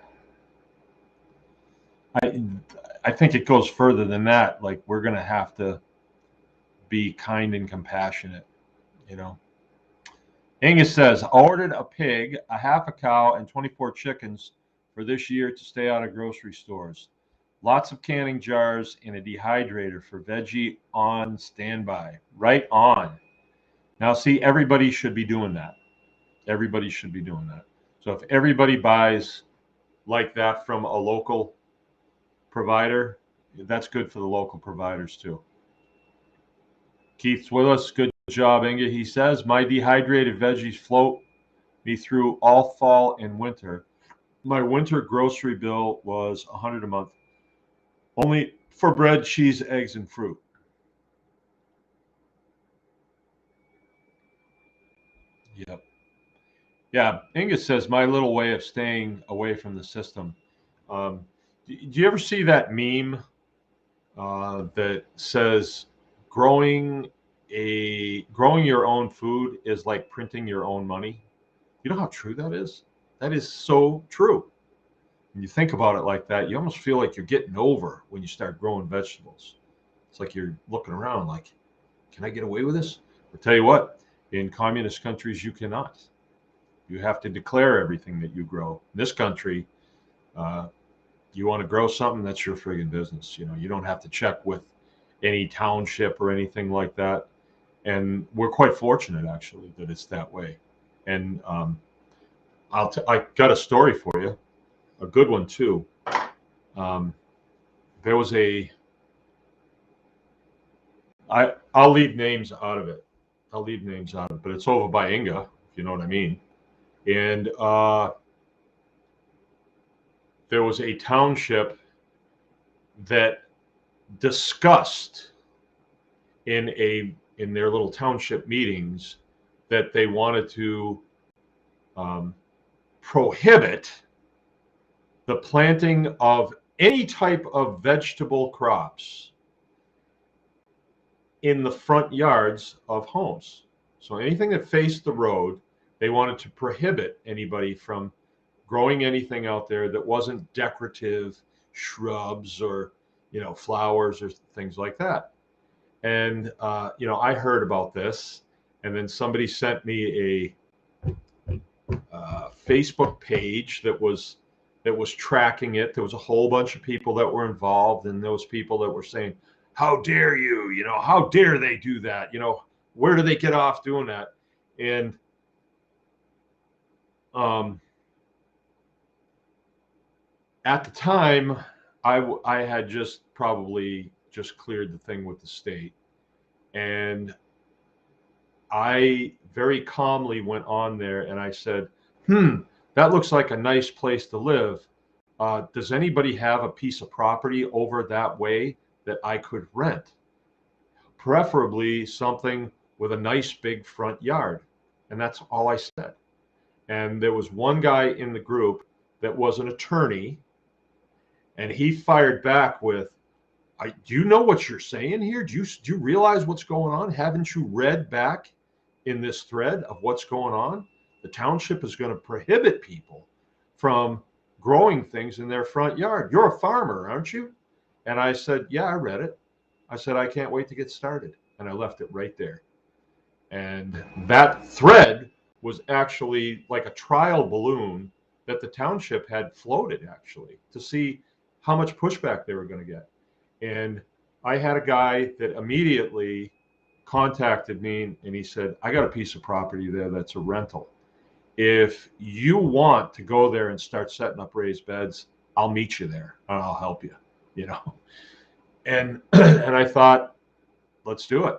I think it goes further than that. Like, we're going to have to be kind and compassionate, Angus says, I ordered a pig, a half a cow, and 24 chickens for this year to stay out of grocery stores. Lots of canning jars and a dehydrator for veggie on standby. Right on. Now, see, everybody should be doing that. Everybody should be doing that. So if everybody buys like that from a local provider, that's good for the local providers too. Keith's with us. Good job, Inga. He says, my dehydrated veggies float me through all fall and winter. My winter grocery bill was $100 a month, only for bread, cheese, eggs, and fruit. Yep. Yeah. Inga says, my little way of staying away from the system. Do you ever see that meme that says growing your own food is like printing your own money? You know how true that is? That is so true. When you think about it like that, you almost feel like you're getting over when you start growing vegetables. It's like you're looking around like, can I get away with this? I'll tell you what, in communist countries, you cannot. You have to declare everything that you grow. In this country, you want to grow something, that's your friggin' business. You don't have to check with any township or anything like that. And we're quite fortunate, actually, that it's that way. And I got a story for you, a good one too. There was I'll leave names out of it. But it's over by Inga, if you know what I mean. And there was a township that discussed in their little township meetings that they wanted to prohibit the planting of any type of vegetable crops in the front yards of homes. So anything that faced the road, they wanted to prohibit anybody from growing anything out there that wasn't decorative shrubs or, flowers or things like that. And, I heard about this, and then somebody sent me a Facebook page that was tracking it. There was a whole bunch of people that were involved, and those people that were saying, "How dare you? How dare they do that? Where do they get off doing that?" And at the time, I had probably just cleared the thing with the state, and I very calmly went on there and I said, that looks like a nice place to live. Does anybody have a piece of property over that way that I could rent? Preferably something with a nice big front yard. And that's all I said. And there was one guy in the group that was an attorney, and he fired back with, do you know what you're saying here? Do you realize what's going on? Haven't you read back in this thread of what's going on? The township is going to prohibit people from growing things in their front yard. You're a farmer, aren't you? And I said, yeah, I read it. I said, I can't wait to get started. And I left it right there. And that thread was actually like a trial balloon that the township had floated, actually, to see how much pushback they were going to get. And I had a guy that immediately contacted me, and he said, I got a piece of property there that's a rental. If you want to go there and start setting up raised beds, I'll meet you there and I'll help you, And and I thought, let's do it.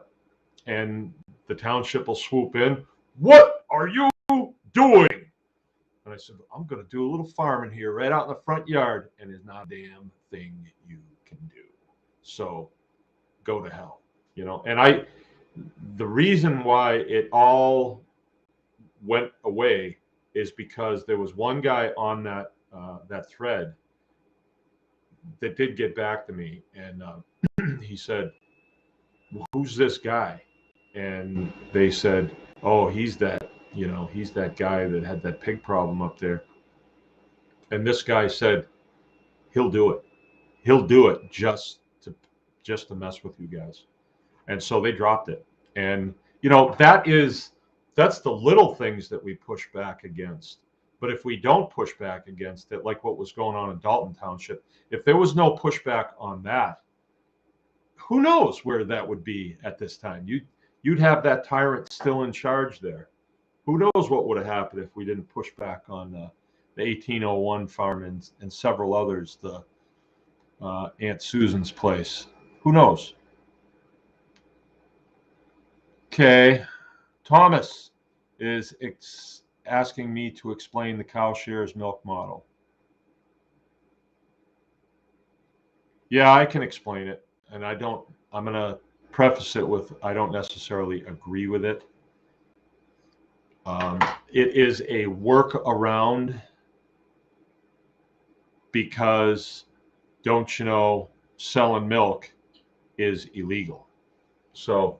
And the township will swoop in. What are you doing? And I said, I'm going to do a little farming here right out in the front yard, and there's not a damn thing you can do. So go to hell, And the reason why it all went away is because there was one guy on that thread that did get back to me, and he said, who's this guy? And they said, oh, he's that guy that had that pig problem up there. And this guy said, he'll do it. He'll do it just to mess with you guys. And so they dropped it. And that's the little things that we push back against. But if we don't push back against it, like what was going on in Dalton Township, if there was no pushback on that, who knows where that would be at this time? You'd have that tyrant still in charge there. Who knows what would have happened if we didn't push back on the 1801 farm and several others, the Aunt Susan's place. Who knows? Okay. Thomas is asking me to explain the cow shares milk model. Yeah, I can explain it. And I'm going to preface it with, I don't necessarily agree with it. It is a workaround because, don't you know, selling milk is illegal. So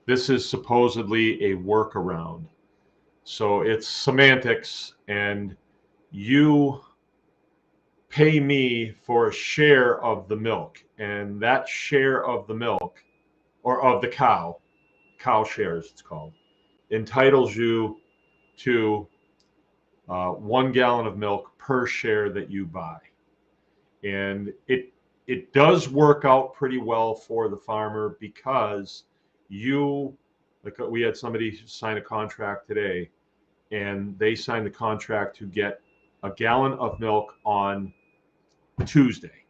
this is supposedly a workaround. So it's semantics, and you pay me for a share of the milk, and that share of the milk, or of the cow shares it's called, entitles you to 1 gallon of milk per share that you buy. And it does work out pretty well for the farmer because we had somebody sign a contract today, and they signed the contract to get a gallon of milk on Tuesday.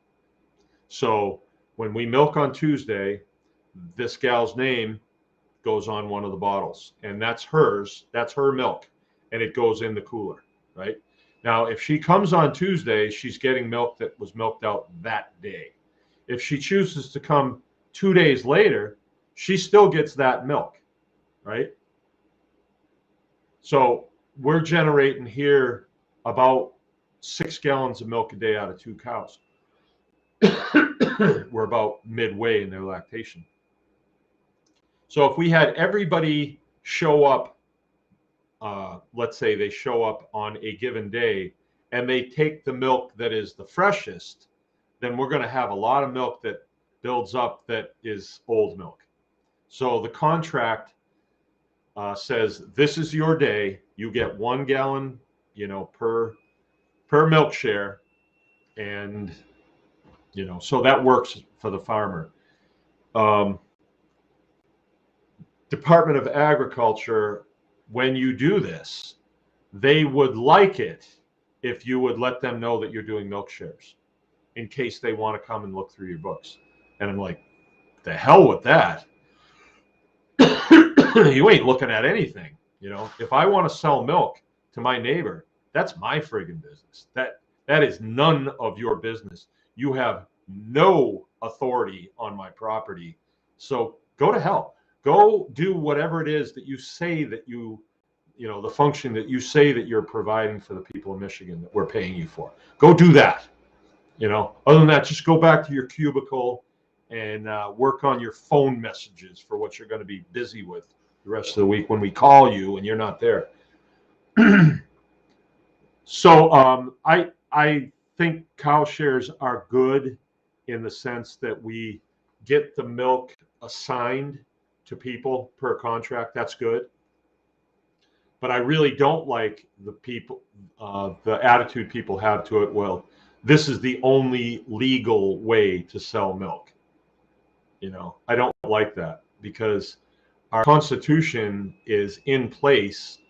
So when we milk on Tuesday, this gal's name goes on one of the bottles, and that's hers. That's her milk, and it goes in the cooler, right? Now, if she comes on Tuesday, she's getting milk that was milked out that day. If she chooses to come 2 days later, she still gets that milk, right? So we're generating here about 6 gallons of milk a day out of 2 cows. We're about midway in their lactation. So if we had everybody show up, let's say they show up on a given day and they take the milk that is the freshest, then we're going to have a lot of milk that builds up that is old milk. So the contract says this is your day. You get 1 gallon, per milk share, and so that works for the farmer. Department of Agriculture, when you do this, they would like it if you would let them know that you're doing milk shares in case they want to come and look through your books. And I'm like, the hell with that. You ain't looking at anything. If I want to sell milk to my neighbor, that's my friggin' business. That is none of your business. You have no authority on my property. So go to hell. Go do whatever it is that you say that the function that you say that you're providing for the people of Michigan that we're paying you for. Go do that. Other than that, just go back to your cubicle and work on your phone messages for what you're going to be busy with the rest of the week when we call you and you're not there. So I think cow shares are good in the sense that we get the milk assigned to people per contract. That's good. But I really don't like the attitude people have to it. Well, this is the only legal way to sell milk. I don't like that because our Constitution is in place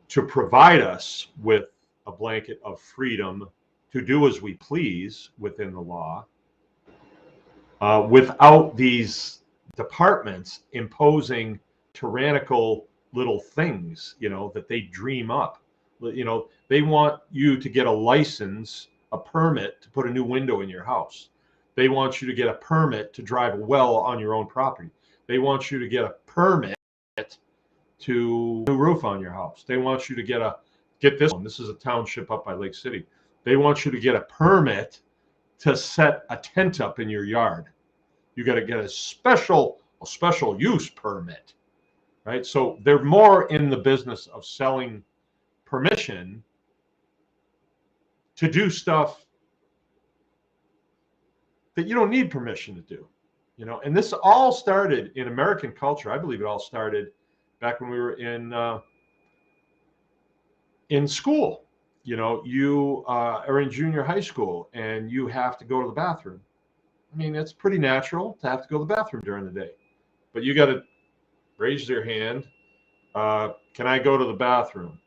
to provide us with a blanket of freedom to do as we please within the law, without these departments imposing tyrannical little things, that they dream up. They want you to get a license, a permit to put a new window in your house. They want you to get a permit to drive a well on your own property. They want you to get a permit to new roof on your house. They want you to get this one. This is a township up by Lake City. They want you to get a permit to set a tent up in your yard. You got to get a special use permit, right? So they're more in the business of selling permission to do stuff that you don't need permission to do, and this all started in American culture. I believe it all started back when we were in school. You are in junior high school and you have to go to the bathroom. I mean, it's pretty natural to have to go to the bathroom during the day, but you got to raise your hand. Can I go to the bathroom?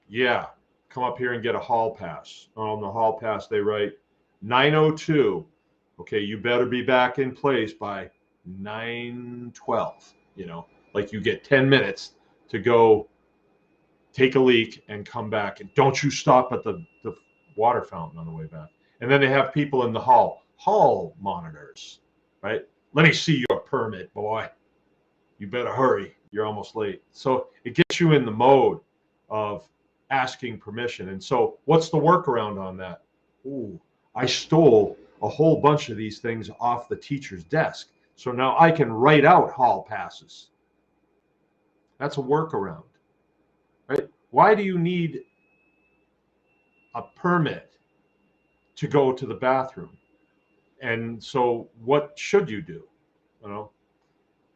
Yeah, come up here and get a hall pass. On the hall pass, they write 9:02. Okay, you better be back in place by 9:12. Like you get 10 minutes to go take a leak and come back. And don't you stop at the water fountain on the way back. And then they have people in the hall monitors, right? Let me see your permit, boy. You better hurry. You're almost late. So it gets you in the mode of asking permission. And so what's the workaround on that? Ooh, I stole a whole bunch of these things off the teacher's desk. So now I can write out hall passes. That's a workaround, right? Why do you need a permit to go to the bathroom? And so what should you do? Of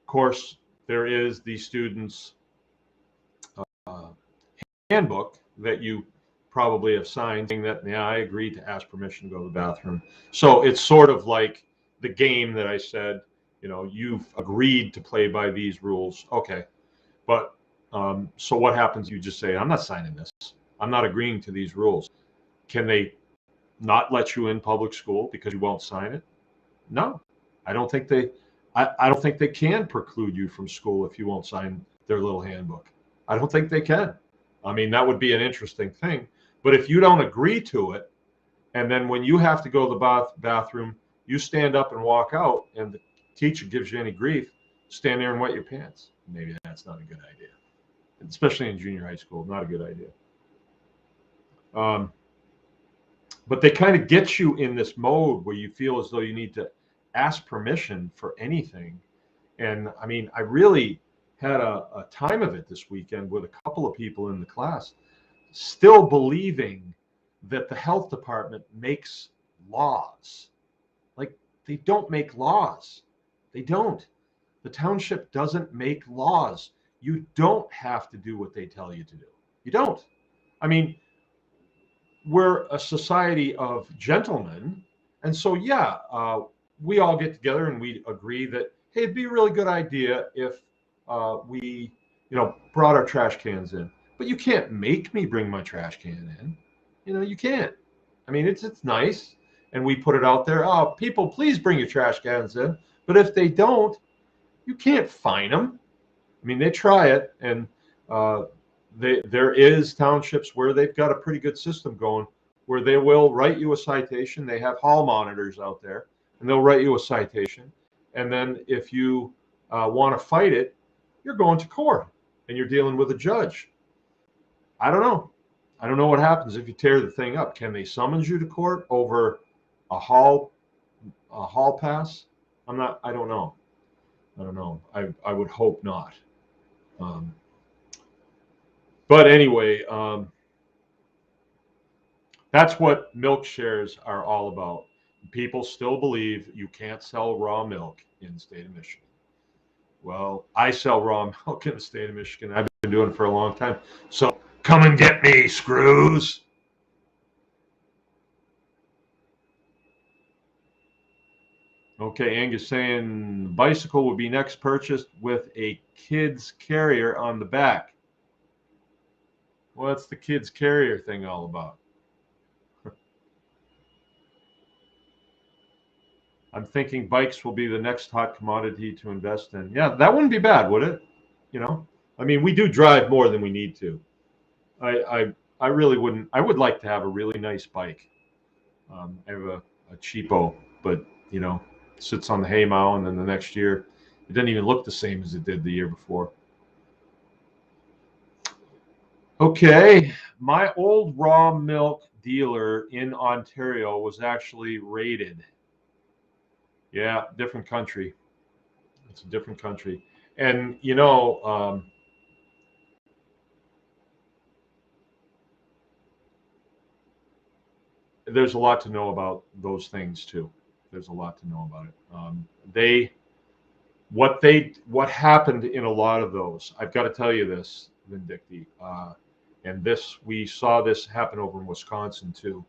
course, there is the student's handbook that you probably have signed saying that, yeah, I agreed to ask permission to go to the bathroom. So it's sort of like the game that I said, you've agreed to play by these rules. Okay. But so what happens? You just say, I'm not signing this. I'm not agreeing to these rules. Can they not let you in public school because you won't sign it? No, I don't think I don't think they can preclude you from school if you won't sign their little handbook. I don't think they can. I mean, that would be an interesting thing. But if you don't agree to it, and then when you have to go to the bathroom, you stand up and walk out, and the teacher gives you any grief, stand there and wet your pants. Maybe that's not a good idea, especially in junior high school. Not a good idea. But they kind of get you in this mode where you feel as though you need to ask permission for anything. And I mean, I really had a time of it this weekend with a couple of people in the class, still believing that the health department makes laws. Like, they don't make laws. They don't. The township doesn't make laws. You don't have to do what they tell you to do. You don't. I mean, we're a society of gentlemen. And so, yeah, we all get together and we agree that, hey, it'd be a really good idea if we, brought our trash cans in. But you can't make me bring my trash can in. You can't. I mean, it's nice. And we put it out there. Oh, people, please bring your trash cans in. But if they don't, you can't fine them. I mean, they try it, and there is townships where they've got a pretty good system going, where they will write you a citation. They have hall monitors out there, and they'll write you a citation. And then if you want to fight it, you're going to court, and you're dealing with a judge. I don't know. I don't know what happens if you tear the thing up. Can they summons you to court over a hall pass? I don't know. I don't know. I would hope not. But anyway, that's what milk shares are all about. People still believe you can't sell raw milk in the state of Michigan. Well, I sell raw milk in the state of Michigan. I've been doing it for a long time. So come and get me, screws. Okay, Angus saying bicycle would be next purchased with a kid's carrier on the back. What's the kids carrier thing all about? I'm thinking bikes will be the next hot commodity to invest in. Yeah, that wouldn't be bad, would it? I mean, we do drive more than we need to. I really wouldn't. I would like to have a really nice bike. I have a cheapo, but sits on the hay mow, and then the next year, it doesn't even look the same as it did the year before. Okay, my old raw milk dealer in Ontario was actually raided. Yeah, different country. It's a different country. And, there's a lot to know about those things too. There's a lot to know about it. What happened in a lot of those, I've got to tell you this, Vindicti, and we saw this happen over in Wisconsin too.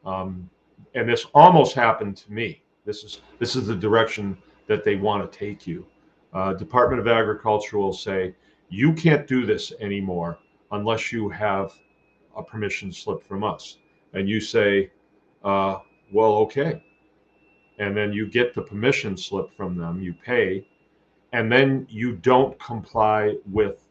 And this almost happened to me. This is the direction that they want to take you. Department of Agriculture will say, you can't do this anymore unless you have a permission slip from us. And you say, well, okay. And then you get the permission slip from them, you pay, and then you don't comply with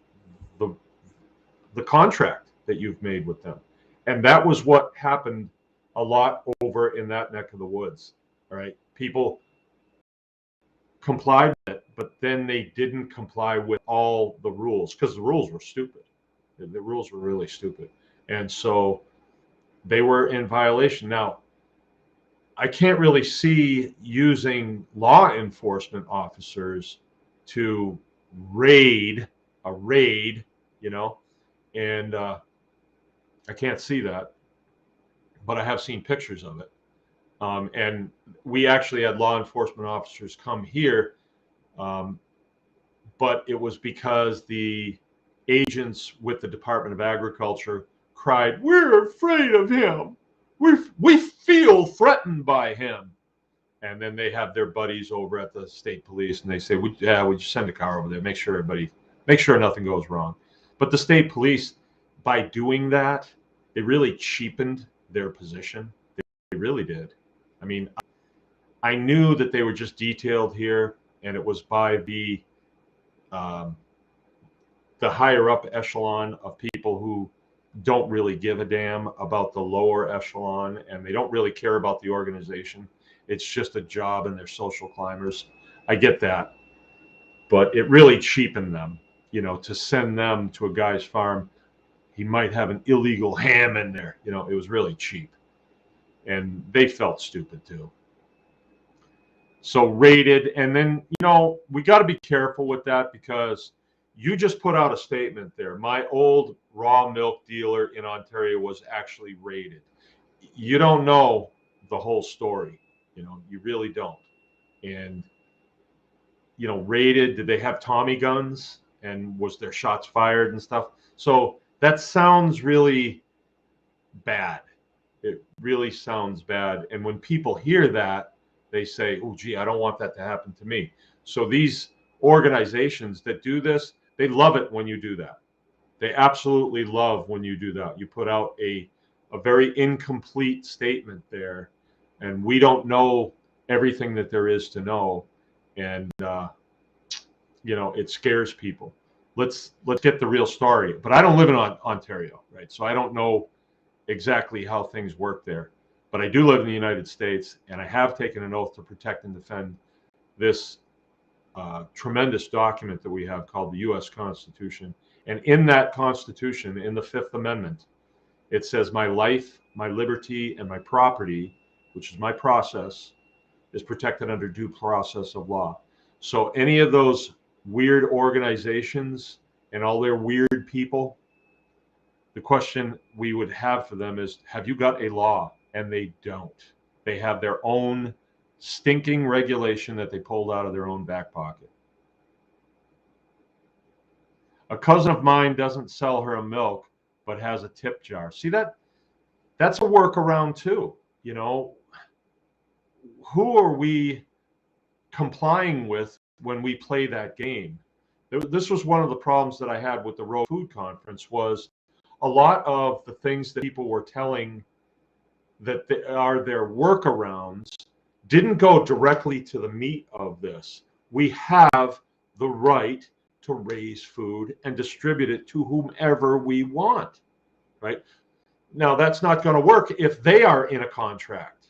the contract that you've made with them. And that was what happened a lot over in that neck of the woods. All right. People complied with it, but then they didn't comply with all the rules because the rules were stupid. The rules were really stupid. And so they were in violation. Now, I can't really see using law enforcement officers to raid, and I can't see that, but I have seen pictures of it. And we actually had law enforcement officers come here, but it was because the agents with the Department of Agriculture cried, "We're afraid of him. We feel threatened by him." And then they have their buddies over at the state police, and they say, would you send a car over there, make sure nothing goes wrong. But the state police, by doing that, they really cheapened their position. They really did. I mean, I knew that they were just detailed here, and it was by the higher up echelon of people who don't really give a damn about the lower echelon, and they don't really care about the organization. It's just a job, and they're social climbers. I get that, but it really cheapened them, to send them to a guy's farm. He might have an illegal ham in there. It was really cheap, and they felt stupid too. So rated, and then, we got to be careful with that because you just put out a statement there. My old raw milk dealer in Ontario was actually rated. You don't know the whole story. You really don't. And, rated, did they have Tommy guns? And was there shots fired and stuff? So that sounds really bad. It really sounds bad. And when people hear that, they say, oh, gee, I don't want that to happen to me. So these organizations that do this, they love it when you do that. They absolutely love when you do that. You put out a very incomplete statement there, and we don't know everything that there is to know. And, it scares people. Let's get the real story. But I don't live in Ontario, right? So I don't know exactly how things work there. But I do live in the United States, and I have taken an oath to protect and defend this tremendous document that we have called the U.S. Constitution. And in that Constitution, in the Fifth Amendment, it says, my life, my liberty, and my property, which is my process, is protected under due process of law. So any of those weird organizations and all their weird people, the question we would have for them is, have you got a law? And they don't. They have their own stinking regulation that they pulled out of their own back pocket. A cousin of mine doesn't sell her milk, but has a tip jar. See, that's a workaround too. Who are we complying with when we play that game? This was one of the problems that I had with the Raw Food Conference, was a lot of the things that people were telling that are their workarounds didn't go directly to the meat of this. We have the right to raise food and distribute it to whomever we want, right? Now, that's not going to work if they are in a contract.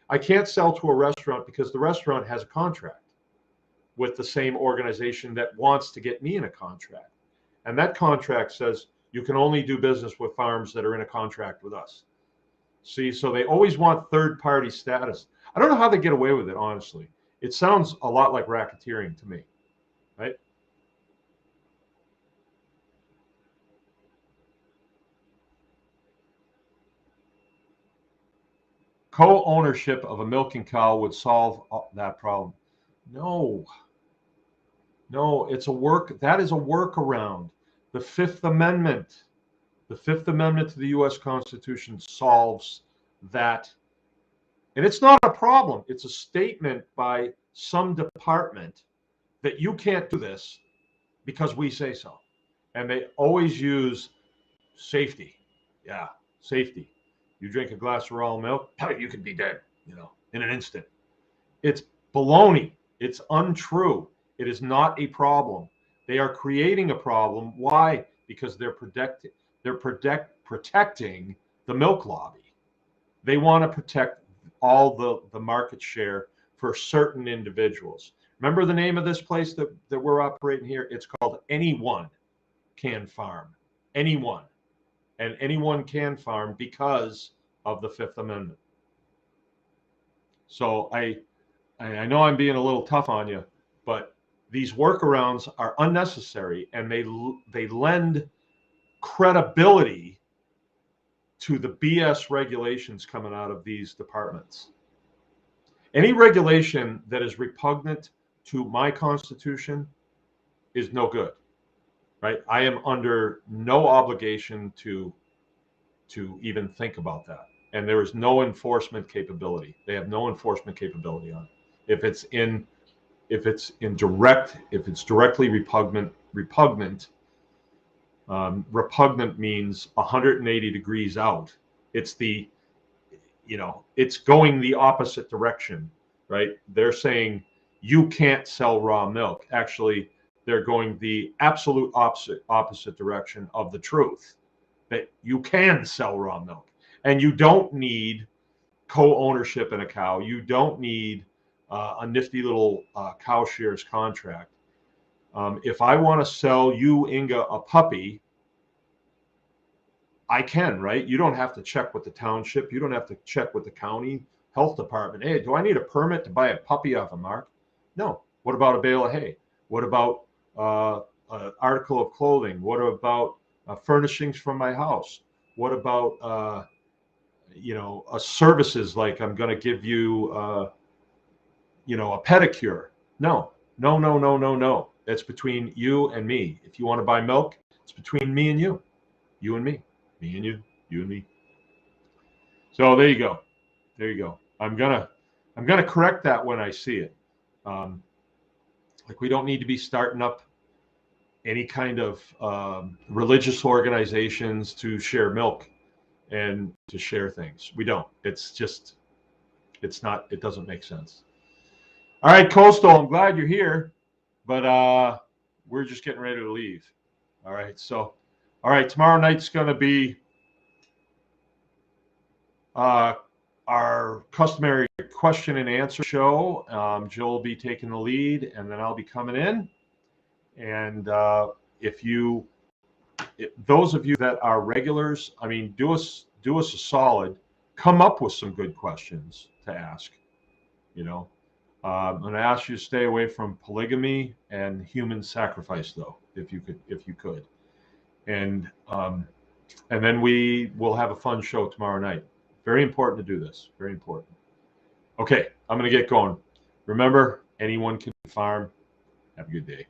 I can't sell to a restaurant because the restaurant has a contract with the same organization that wants to get me in a contract. And that contract says you can only do business with farms that are in a contract with us. See, so they always want third-party status. I don't know how they get away with it, honestly. It sounds a lot like racketeering to me, right? Co-ownership of a milking cow would solve that problem. No, that is a workaround. The Fifth Amendment to the U.S. Constitution solves that. And it's not a problem. It's a statement by some department that you can't do this because we say so. And they always use safety. Yeah, safety. You drink a glass of raw milk, you could be dead, in an instant. It's baloney. It's untrue. It is not a problem. They are creating a problem. Why? Because they're protecting the milk lobby. They want to protect all the market share for certain individuals. Remember the name of this place that we're operating here? It's called Anyone Can Farm. Anyone. And anyone can farm because of the Fifth Amendment. So I know I'm being a little tough on you, but these workarounds are unnecessary, and they lend credibility to the BS regulations coming out of these departments. Any regulation that is repugnant to my Constitution is no good, right? I am under no obligation to even think about that. And there is no enforcement capability. They have no enforcement capability on it. If it's directly repugnant, repugnant means 180 degrees out. It's it's going the opposite direction, right? They're saying you can't sell raw milk. Actually, they're going the absolute opposite direction of the truth, that you can sell raw milk. And you don't need co-ownership in a cow. You don't need a nifty little cow shares contract. If I want to sell you, Inga, a puppy, I can, right? You don't have to check with the township. You don't have to check with the county. health department. Hey, do I need a permit to buy a puppy off a mark? No. What about a bale of hay? What about an article of clothing? What about furnishings from my house? What about services like I'm going to give you a pedicure? No, no, no, no, no, no. It's between you and me. If you want to buy milk, it's between me and you and me and you and me. So there you go. There you go. I'm gonna correct that when I see it. Like we don't need to be starting up any kind of religious organizations to share milk and to share things. We don't. It's just, it's not. It doesn't make sense. All right, Coastal. I'm glad you're here, but we're just getting ready to leave. All right. So, all right. Tomorrow night's gonna be our customary question and answer show. Jill will be taking the lead, and then I'll be coming in. And those of you that are regulars, I mean, do us a solid. Come up with some good questions to ask. I'm going to ask you to stay away from polygamy and human sacrifice, though, if you could. And then we will have a fun show tomorrow night. Very important to do this. Very important. Okay, I'm going to get going. Remember, anyone can farm. Have a good day.